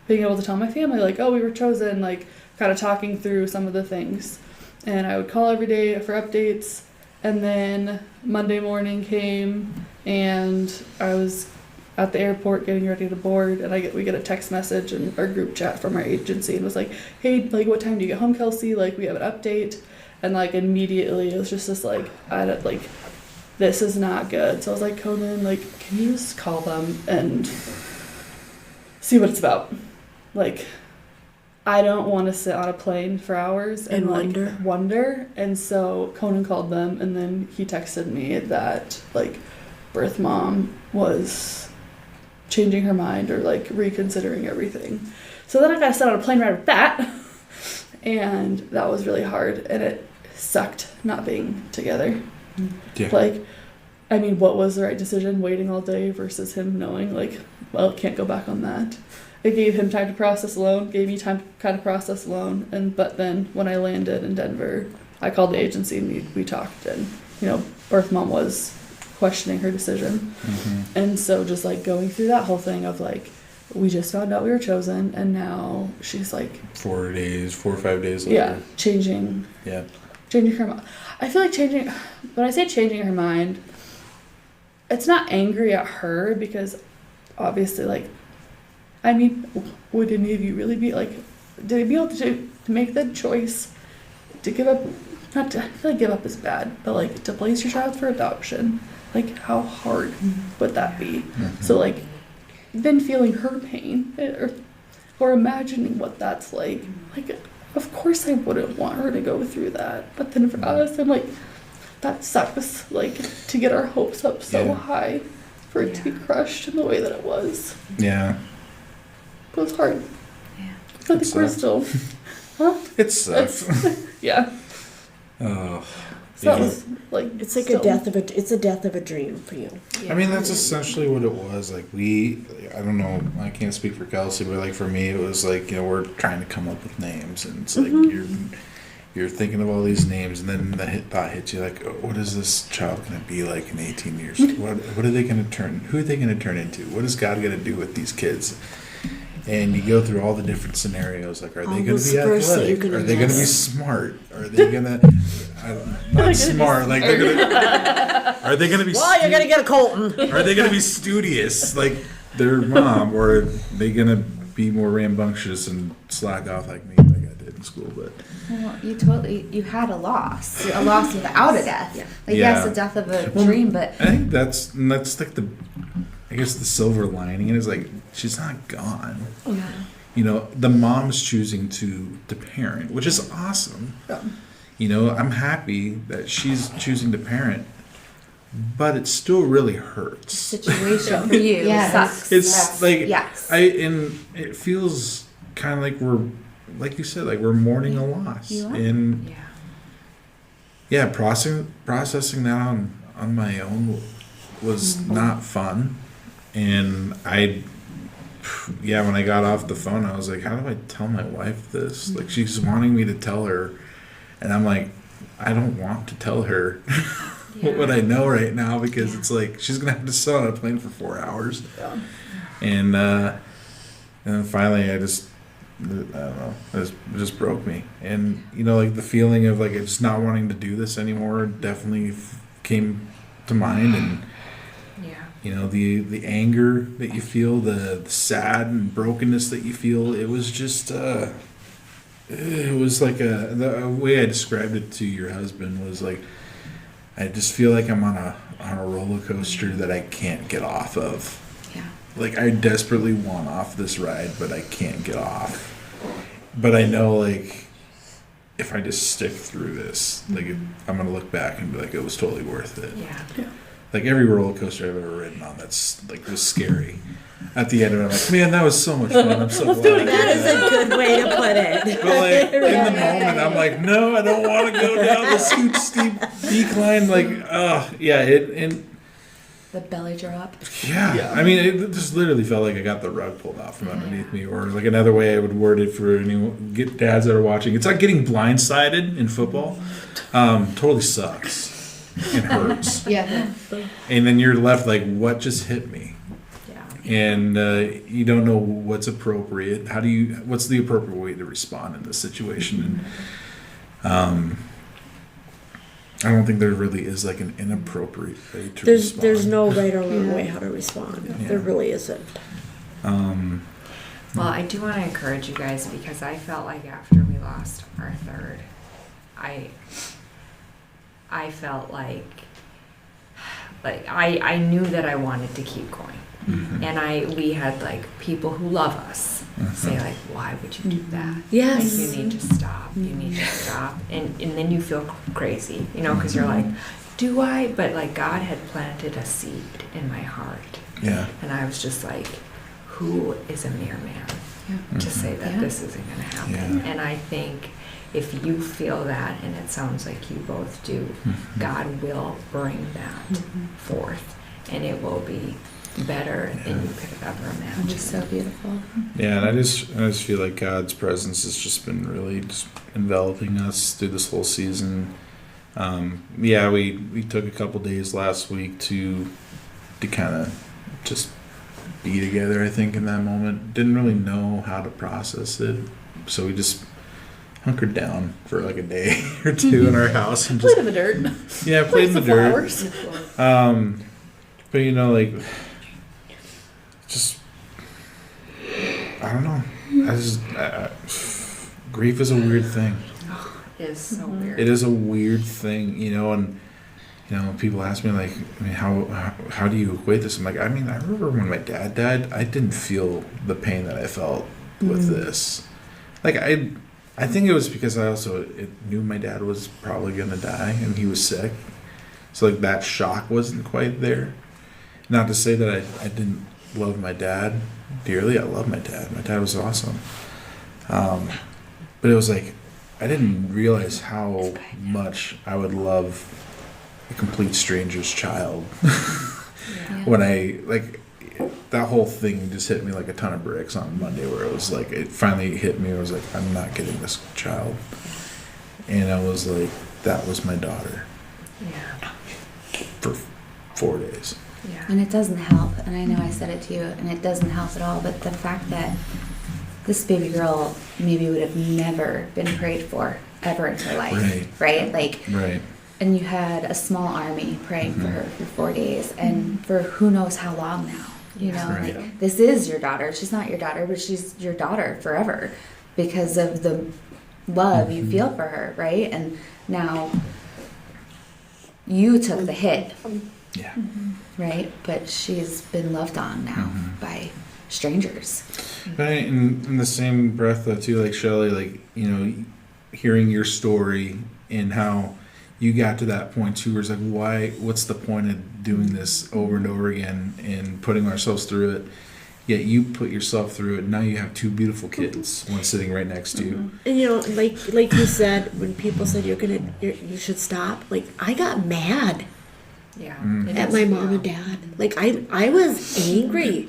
being able to tell my family, like, oh, we were chosen, like, kind of talking through some of the things. And I would call every day for updates. And then Monday morning came and I was at the airport getting ready to board, and we get a text message in our group chat from our agency and was like, hey, like, what time do you get home, Kelsey? Like, we have an update. And like immediately it was just this like, this is not good. So I was like, Conan, like, can you just call them and see what it's about? Like, I don't want to sit on a plane for hours and like wonder. And so Conan called them, and then he texted me that like birth mom was changing her mind or like reconsidering everything. So then I got to sit on a plane ride with that, and that was really hard, and it sucked not being together. Yeah. Like, I mean, what was the right decision, waiting all day versus him knowing like, well, can't go back on that. It gave him time to process alone, gave me time to kind of process alone, but then when I landed in Denver, I called the agency and we talked, and, you know, birth mom was questioning her decision. And so just like going through that whole thing of like, we just found out we were chosen, and now she's like 4 or 5 days later. changing her mind. I feel like when I say changing her mind, it's not angry at her, because obviously, like, I mean, would any of you really be like, did you be able to make the choice to give up, not to, I feel like give up is bad, but like to place your child for adoption? Like, how hard would that be? So like, then feeling her pain or imagining what that's like, of course I wouldn't want her to go through that. But then for us, I'm like, that sucks, like, to get our hopes up so high for it to be crushed in the way that it was. Yeah. It was hard. Yeah. I think we're still, huh? It sucks. Yeah. Oh. So that was like, It's like still, it's a death of a dream for you. I mean, that's essentially what it was. Like, I don't know, I can't speak for Kelsey, but like for me, it was like, you know, we're trying to come up with names, and it's like you're thinking of all these names, and then the thought hits you like, oh, what is this child going to be like in 18 years? What are they going to turn? Who are they going to turn into? What is God going to do with these kids? And you go through all the different scenarios. Like, are they going to be athletic? Are they going to be smart? Are they going to not smart? Like, they're going to. Are they going to be? Well, you're gonna get a Colton. Are they going to be studious like their mom, or are they going to be more rambunctious and slack off like me, like I did in school? But Well, you had a loss without a death. Yeah. Like, yes, a death of a dream, but I think that's like I guess the silver lining is like she's not gone. Yeah. You know, the mom's choosing to parent, which is awesome. Yeah. You know, I'm happy that she's choosing to parent, but it still really hurts. Situation for you sucks. It's like yes. and it feels kind of like we're, like you said, like we're mourning a loss, and processing that on my own was not fun. And when I got off the phone, I was like, how do I tell my wife this? Like, she's wanting me to tell her, and I'm like, I don't want to tell her what I know right now, because it's like she's gonna have to sit on a plane for 4 hours. Yeah. And then finally, I don't know, it just broke me. And you know, like the feeling of like just not wanting to do this anymore definitely came to mind. And you know, the anger that you feel, the sad and brokenness that you feel, it was just it was like the way I described it to your husband was like, I just feel like I'm on a roller coaster that I can't get off of. Yeah. Like, I desperately want off this ride, but I can't get off. But I know, like, if I just stick through this, like, I'm gonna look back and be like, it was totally worth it. Yeah. Like, every roller coaster I've ever ridden on that's like was scary. At the end of it, I'm like, man, that was so much fun. I'm so glad. That is a good way to put it. But like in the moment, I'm like, no, I don't want to go down this huge steep decline. Like, The belly drop. yeah. I mean, it just literally felt like I got the rug pulled out from underneath me. Or like another way I would word it for anyone, dads that are watching, it's like getting blindsided in football. Totally sucks. It hurts. Yeah. And then you're left like, what just hit me? And you don't know what's appropriate. What's the appropriate way to respond in this situation? And I don't think there really is like an inappropriate way to respond. There's no right or wrong way how to respond. Yeah. There really isn't. Well, I do want to encourage you guys, because I felt like after we lost our third, I felt like I knew that I wanted to keep going. Mm-hmm. And we had like people who love us say like, why would you do that? Yes. Like, you need to stop. You need to stop. And then you feel crazy, you know, because you're like, do I? But like God had planted a seed in my heart. Yeah. And I was just like, who is a mere man to say that this isn't going to happen? Yeah. And I think if you feel that, and it sounds like you both do, God will bring that forth, and it will be better than you could have ever imagined. It's so beautiful. Yeah, and I just feel like God's presence has just been really just enveloping us through this whole season. We took a couple days last week to kind of just be together, I think, in that moment. Didn't really know how to process it, so we just hunkered down for like a day or two in our house and just Played in the dirt. Yeah, played in the dirt. Flowers. But you know, like, just I don't know. Grief is a weird thing. It is so weird. It is a weird thing, and people ask me like, I mean, how do you equate this? I'm like, I mean, I remember when my dad died, I didn't feel the pain that I felt with this. Like I think it was because I also knew my dad was probably gonna die and he was sick, so like that shock wasn't quite there. Not to say that I didn't love my dad dearly. I love my dad. My dad was awesome. But it was like I didn't realize how much I would love a complete stranger's child. When I that whole thing just hit me like a ton of bricks on Monday, where it was like it finally hit me. I was like, I'm not getting this child, and I was like, that was my daughter. Yeah. For 4 days. Yeah. And it doesn't help, and I know I said it to you, and it doesn't help at all, but the fact that this baby girl maybe would have never been prayed for ever in her life, right? Right. And you had a small army praying for her for 4 days, and for who knows how long now, Right. like, this is your daughter. She's not your daughter, but she's your daughter forever because of the love you feel for her, right? And now you took the hit. Yeah. Right, but she's been loved on now by strangers. But in the same breath, though, too, like Shelly, like hearing your story and how you got to that point too, where it's like, why? What's the point of doing this over and over again and putting ourselves through it? Yet you put yourself through it. Now you have two beautiful kids, one sitting right next to you. And like you said, when people said you should stop, like I got mad. Yeah. At my mom and dad. Like I was angry.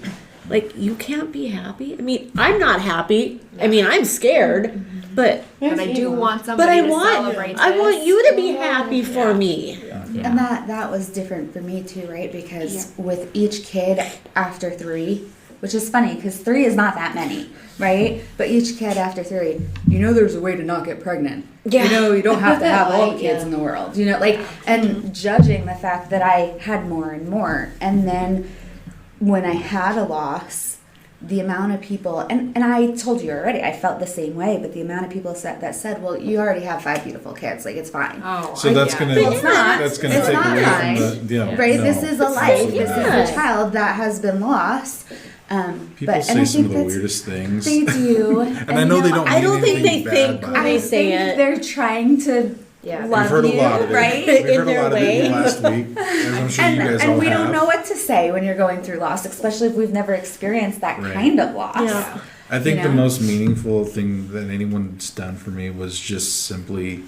Like, you can't be happy. I mean, I'm not happy. I mean, I'm scared, but I do want but somebody I to want celebrate I want this. you to be happy for me. Yeah. And that was different for me too, right? Because with each kid after 3, which is funny because 3 is not that many, right? But each kid after 3, there's a way to not get pregnant. Yeah. You don't have to have all the kids in the world. And judging the fact that I had more and more. And then when I had a loss, the amount of people, and I told you already, I felt the same way, but the amount of people that said, well, you already have 5 beautiful kids, like, it's fine. Oh, So that's gonna It's not. that's gonna It's take not away fine. from the Right? no. This is a life. This is Yeah. a child that has been lost. People say some of the weirdest things. They do. And I know they don't I don't think they anything think bad when by they it. say it. They're trying to Yeah. love We've heard you, a lot of it. right? We've In heard a their lot of way. it last week, as I'm sure you guys all and we have. don't know what to say when you're going through loss, especially if we've never experienced that Right. kind of loss. Yeah. I think the you know? most meaningful thing that anyone's done for me was just simply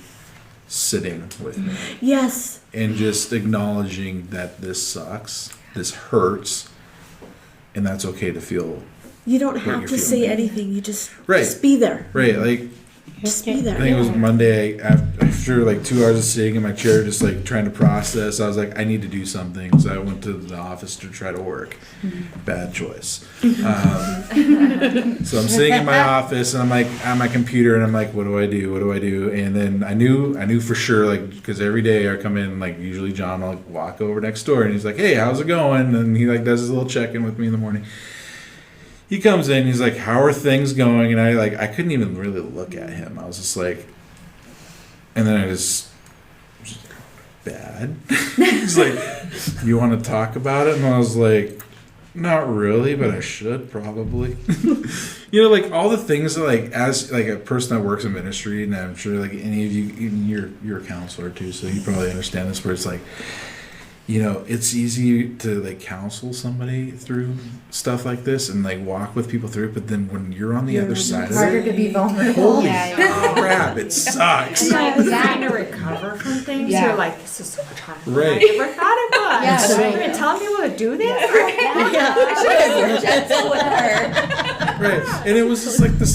sitting with me Yes. and just acknowledging that this sucks, this hurts, and that's okay to feel. You don't What have you're to say feeling. anything. You just Right. just be there. Right, like Just be I there. think it was Monday after like 2 hours of sitting in my chair, just like trying to process. I was like, I need to do something, so I went to the office to try to work. Bad choice. So I'm sitting in my office and I'm like on my computer and I'm like, what do I do? What do I do? And then I knew for sure, like, because every day I come in, like usually John will like walk over next door and he's like, hey, how's it going? And he like does his little check-in with me in the morning. He comes in, he's like, how are things going? And I couldn't even really look at him. I was just like, and then I just bad. He's like, you want to talk about it? And I was like, not really, but I should probably. Like all the things that like, as like a person that works in ministry, and I'm sure like any of you, even you're a counselor too, so you probably understand this, where it's like, it's easy to like counsel somebody through stuff like this and like walk with people through it, but then when you're on the other side It's harder of to it, be vulnerable. holy crap, it sucks. And like trying to recover from things, Yeah. you're like, this is so much harder than Right. I ever thought it was. Yeah, So right. you're gonna tell me how to do this? Gentle with her. Right, and it was just like the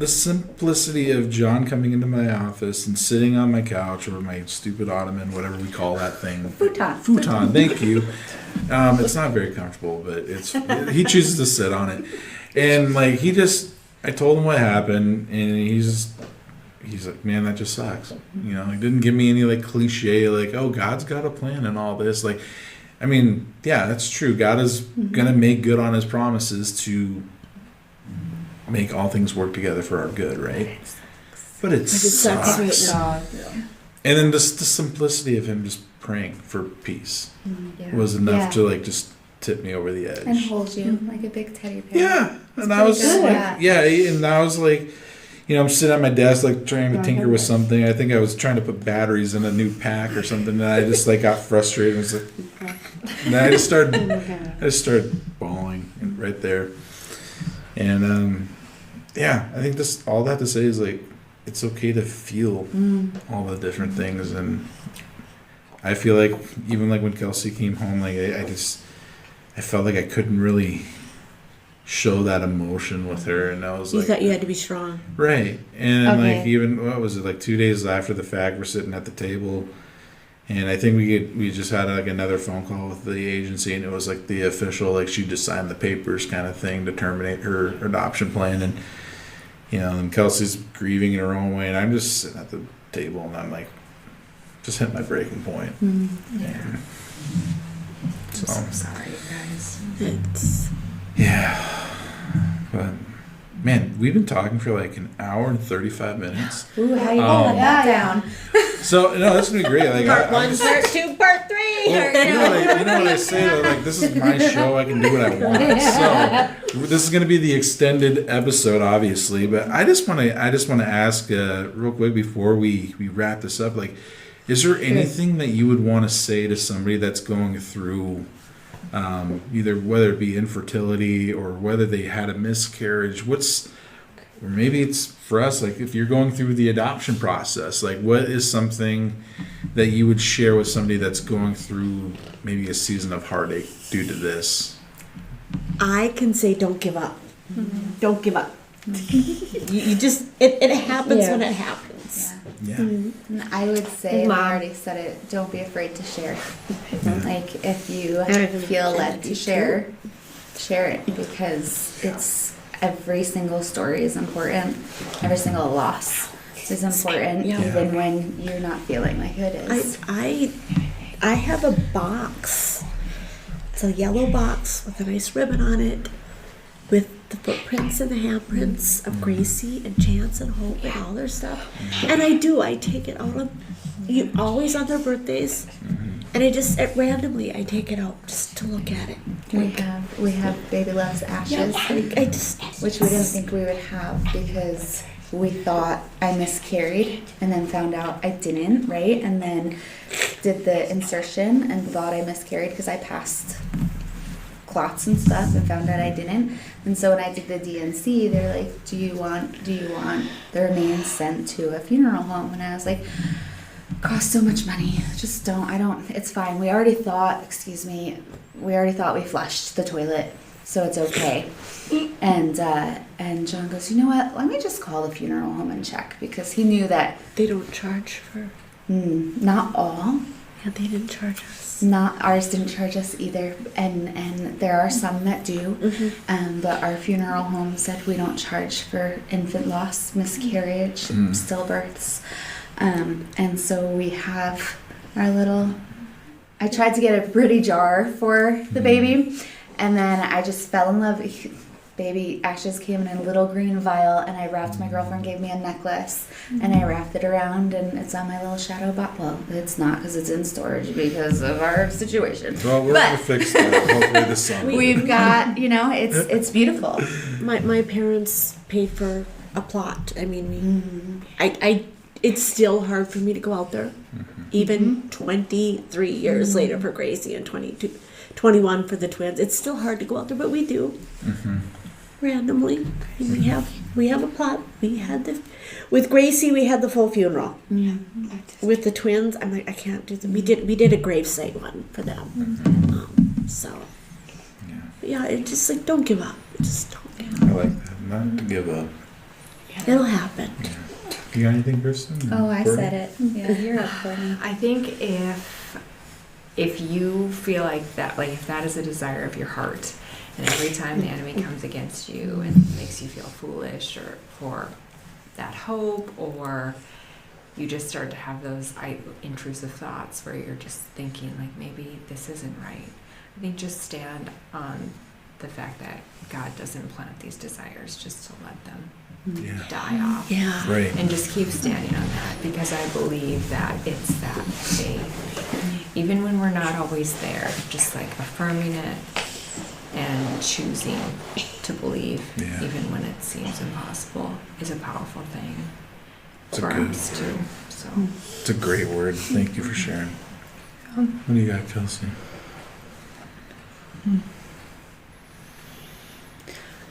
simplicity of John coming into my office and sitting on my couch or my stupid ottoman, whatever we call that thing. Futon. Thank you. It's not very comfortable, but he chooses to sit on it, and like I told him what happened, and he's like, man, that just sucks. He didn't give me any like cliche like, oh, God's got a plan and all this. Like, I mean, yeah, that's true. God is gonna make good on His promises to make all things work together for our good, right? But it sucks. sucks. And then just the simplicity of him just praying for peace was enough to like just tip me over the edge. And hold you like a big teddy bear. Yeah, and I was good. like, and I was like, I'm sitting at my desk like trying to tinker with something. I think I was trying to put batteries in a new pack or something, and I just like got frustrated. And was like, and I just started bawling right there. And I think just all that to say is like it's okay to feel all the different things, and I feel like even like when Kelsey came home, like I felt like I couldn't really show that emotion with her, and I was You like, thought you had to be strong. right. And Okay. like even what was it, like 2 days after the fact, we're sitting at the table, and I think we just had like another phone call with the agency, and it was like the official, like she just signed the papers kind of thing to terminate her adoption plan, and and Kelsey's grieving in her own way, and I'm just sitting at the table, and I'm like just hit my breaking point. Yeah. So I'm so sorry, guys. It's but man, we've been talking for like an hour and 35 minutes. Ooh, how you pulling that down? So no, that's gonna be great. Like part I'm one, just- part two, part three. Well, you know what I say though, like this is my show, I can do what I want. So this is gonna be the extended episode, obviously, but I just wanna ask real quick before we wrap this up, like, is there anything that you would want to say to somebody that's going through either whether it be infertility or whether they had a miscarriage, or maybe it's for us, like if you're going through the adoption process, like what is something that you would share with somebody that's going through maybe a season of heartache due to this? I can say don't give up. Don't give up. You just, it happens when it happens. Yeah. And I would say, Mom. I already said it, don't be afraid to share. Like, if you I feel led to share it, because it's every single story is important. Every single loss is important, Yeah. even when you're not feeling like it is. I have a box. It's a yellow box with a nice ribbon on it, with the footprints and the handprints of Gracie and Chance and Hope and all their stuff. And I take it out always on their birthdays. And randomly I take it out just to look at it. We have Baby Love's ashes, I just, which we didn't think we would have because we thought I miscarried and then found out I didn't, right? And then did the insertion and thought I miscarried because I passed clots and stuff and found out I didn't. And so when I did the DNC, they're like, do you want their names sent to a funeral home? And I was like, costs so much money. Just it's fine. We already thought we flushed the toilet, so it's okay. And John goes, you know what? Let me just call the funeral home and check, because he knew that they don't charge for, not all. yeah, they didn't charge us. Not ours didn't charge us either, and there are some that do. But our funeral home said we don't charge for infant loss, miscarriage, stillbirths. And so we have our little, I tried to get a pretty jar for the baby, and then I just fell in love. Baby ashes came in a little green vial, and I wrapped, my girlfriend gave me a necklace, and I wrapped it around, and it's on my little shadow box. Well, it's not, because it's in storage because of our situation. Well, we're going to fix that hopefully this summer. We've got, it's beautiful. My parents paid for a plot. I mean, it's still hard for me to go out there, even 23 years later for Gracie and 21 for the twins. It's still hard to go out there, but we do. Randomly, and we have a plot. With Gracie, we had the full funeral. With the twins, I'm like, I can't do them. We did a gravesite one for them. It's just like, don't give up. Just don't give up. I like that. Not to give up. It'll happen. You got anything, Kristin? Oh, I Courtney? said it. Yeah, you're up, Courtney. I think if you feel like that, like if that is a desire of your heart, and every time the enemy comes against you and makes you feel foolish or for that hope, or you just start to have those intrusive thoughts where you're just thinking like maybe this isn't right, I think just stand on the fact that God doesn't plant these desires just to let them Yeah. die off. Yeah. Right. And just keep standing on that, because I believe that it's that faith. Even when we're not always there, just like affirming it and choosing to believe, Yeah. even when it seems impossible, is a powerful thing It's a for good us too. So It's a great word. Thank you for sharing. What do you got, Kelsey?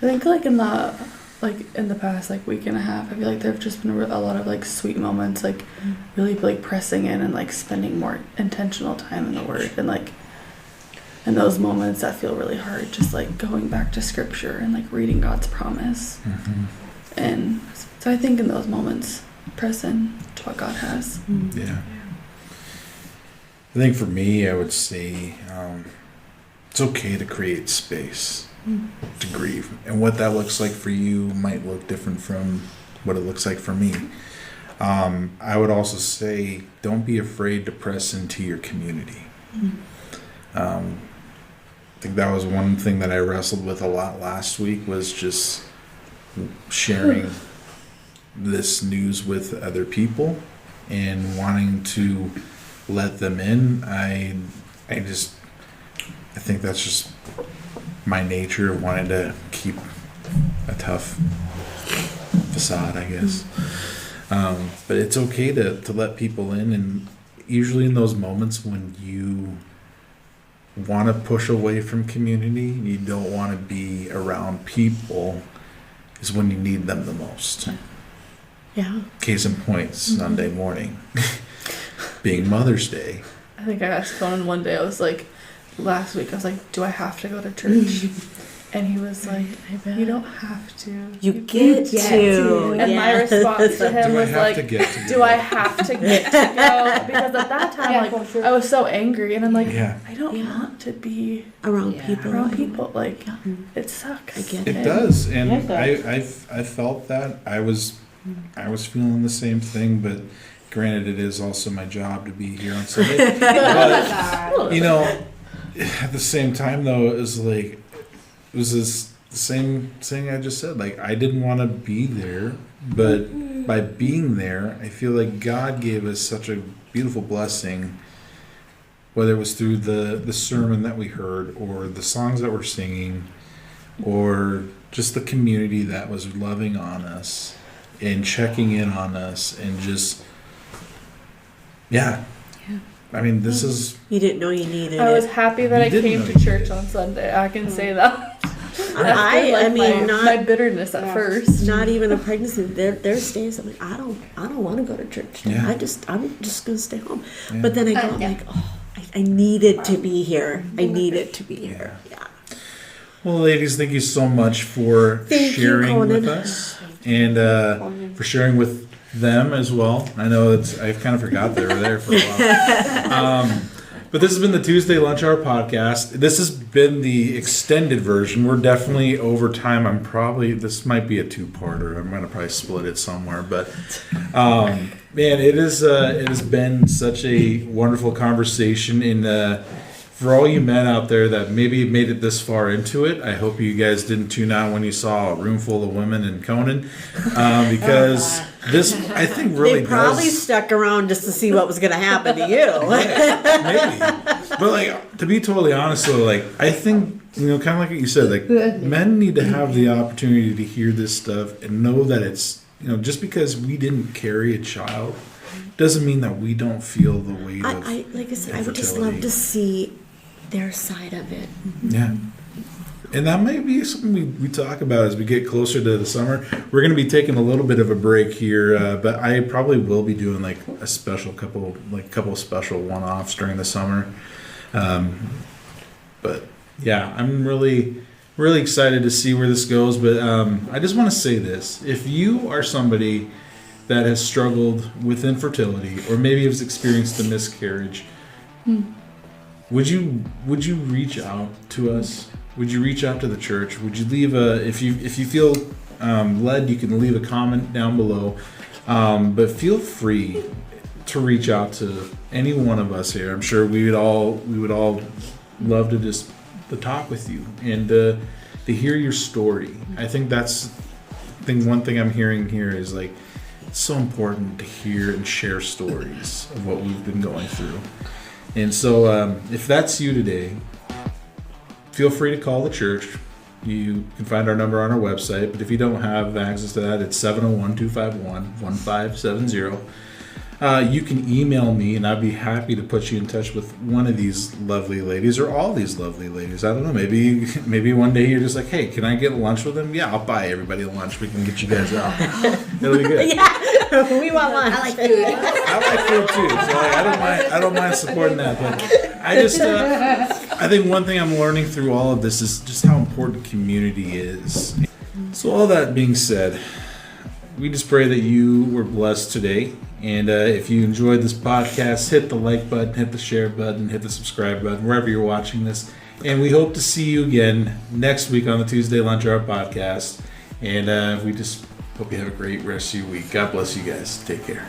I think like in the past like week and a half, I feel like there've just been a lot of like sweet moments, like really like pressing in and like spending more intentional time in the Word, and like in those moments that feel really hard, just like going back to Scripture and like reading God's promise. Mm-hmm. And so I think in those moments, press in to what God has. Yeah. I think for me, I would say it's okay to create space to grieve. And what that looks like for you might look different from what it looks like for me. I would also say don't be afraid to press into your community. I think that was one thing that I wrestled with a lot last week, was just sharing this news with other people and wanting to let them in. I think that's just my nature, of wanting to keep a tough facade, I guess. But it's okay to let people in, and usually in those moments when you want to push away from community, you don't want to be around people, is when you need them the most. Yeah. Case in point, Sunday morning, being Mother's Day. I think I asked Conan one day, I was like, last week, I was like, do I have to go to church? And he was like, you don't have to. You get to. And my response to him Do I was have like, to get to do I have to get to go? Because at that time, like, I was so angry, and I'm like, Yeah. I don't want to be Around Yeah. people. around people. Like, it sucks. I get It it. does, and Yes, I felt that. I was feeling the same thing, but granted, it is also my job to be here on Sunday. But you know, at the same time, though, it was like, it was the same thing I just said. Like, I didn't want to be there, but by being there, I feel like God gave us such a beautiful blessing. Whether it was through the sermon that we heard, or the songs that we're singing, or just the community that was loving on us and checking in on us, and just, I mean, this is, You didn't know you needed I was it. happy that You I didn't came know to you church did. on Sunday. I can say that. I After, mean, my bitterness at first. Not even a pregnancy. There's days I'm like, I don't want to go to church. Yeah. I'm just gonna stay home. Yeah. But then I go, I'm Yeah. like, oh, I needed to be here. I needed to be here. Yeah. well, ladies, thank you so much for Thank you, sharing with Conan. us, and for sharing with them as well. I know I kind of forgot they were there for a while. But this has been the Tuesday Lunch Hour podcast. This has been the extended version. We're definitely over time. This might be a two-parter. I'm going to probably split it somewhere. But, man, it has been such a wonderful conversation. And for all you men out there that maybe made it this far into it, I hope you guys didn't tune out when you saw a room full of women and Conan. Because this, I think, really They probably does... stuck around just to see what was going to happen to you. Maybe. But like, to be totally honest though, like, I think, you know, kind of like what you said, like, men need to have the opportunity to hear this stuff and know that it's, you know, just because we didn't carry a child doesn't mean that we don't feel the weight of I like I said, I would just love to see their side of it. Yeah. And that might be something we talk about as we get closer to the summer. We're going to be taking a little bit of a break here, but I probably will be doing like a couple special one-offs during the summer. But yeah, I'm really, really excited to see where this goes. But I just want to say this: if you are somebody that has struggled with infertility, or maybe has experienced a miscarriage, would you reach out to us? Would you reach out to the church? Would you leave if you feel led, you can leave a comment down below. But feel free to reach out to any one of us here. I'm sure we would all love to just to talk with you and to hear your story. I think one thing I'm hearing here is like, it's so important to hear and share stories of what we've been going through. And so if that's you today, feel free to call the church. You can find our number on our website, but if you don't have access to that, it's 701-251-1570. You can email me, and I'd be happy to put you in touch with one of these lovely ladies or all these lovely ladies. I don't know. Maybe one day you're just like, hey, can I get lunch with them? Yeah, I'll buy everybody lunch. We can get you guys out. It'll be good. Yeah, we want lunch. I like food. I like food too, so I don't mind supporting that. But I think one thing I'm learning through all of this is just how important community is. So all that being said, we just pray that you were blessed today. And if you enjoyed this podcast, hit the like button, hit the share button, hit the subscribe button, wherever you're watching this. And we hope to see you again next week on the Tuesday Lunch Hour podcast. And we just hope you have a great rest of your week. God bless you guys. Take care.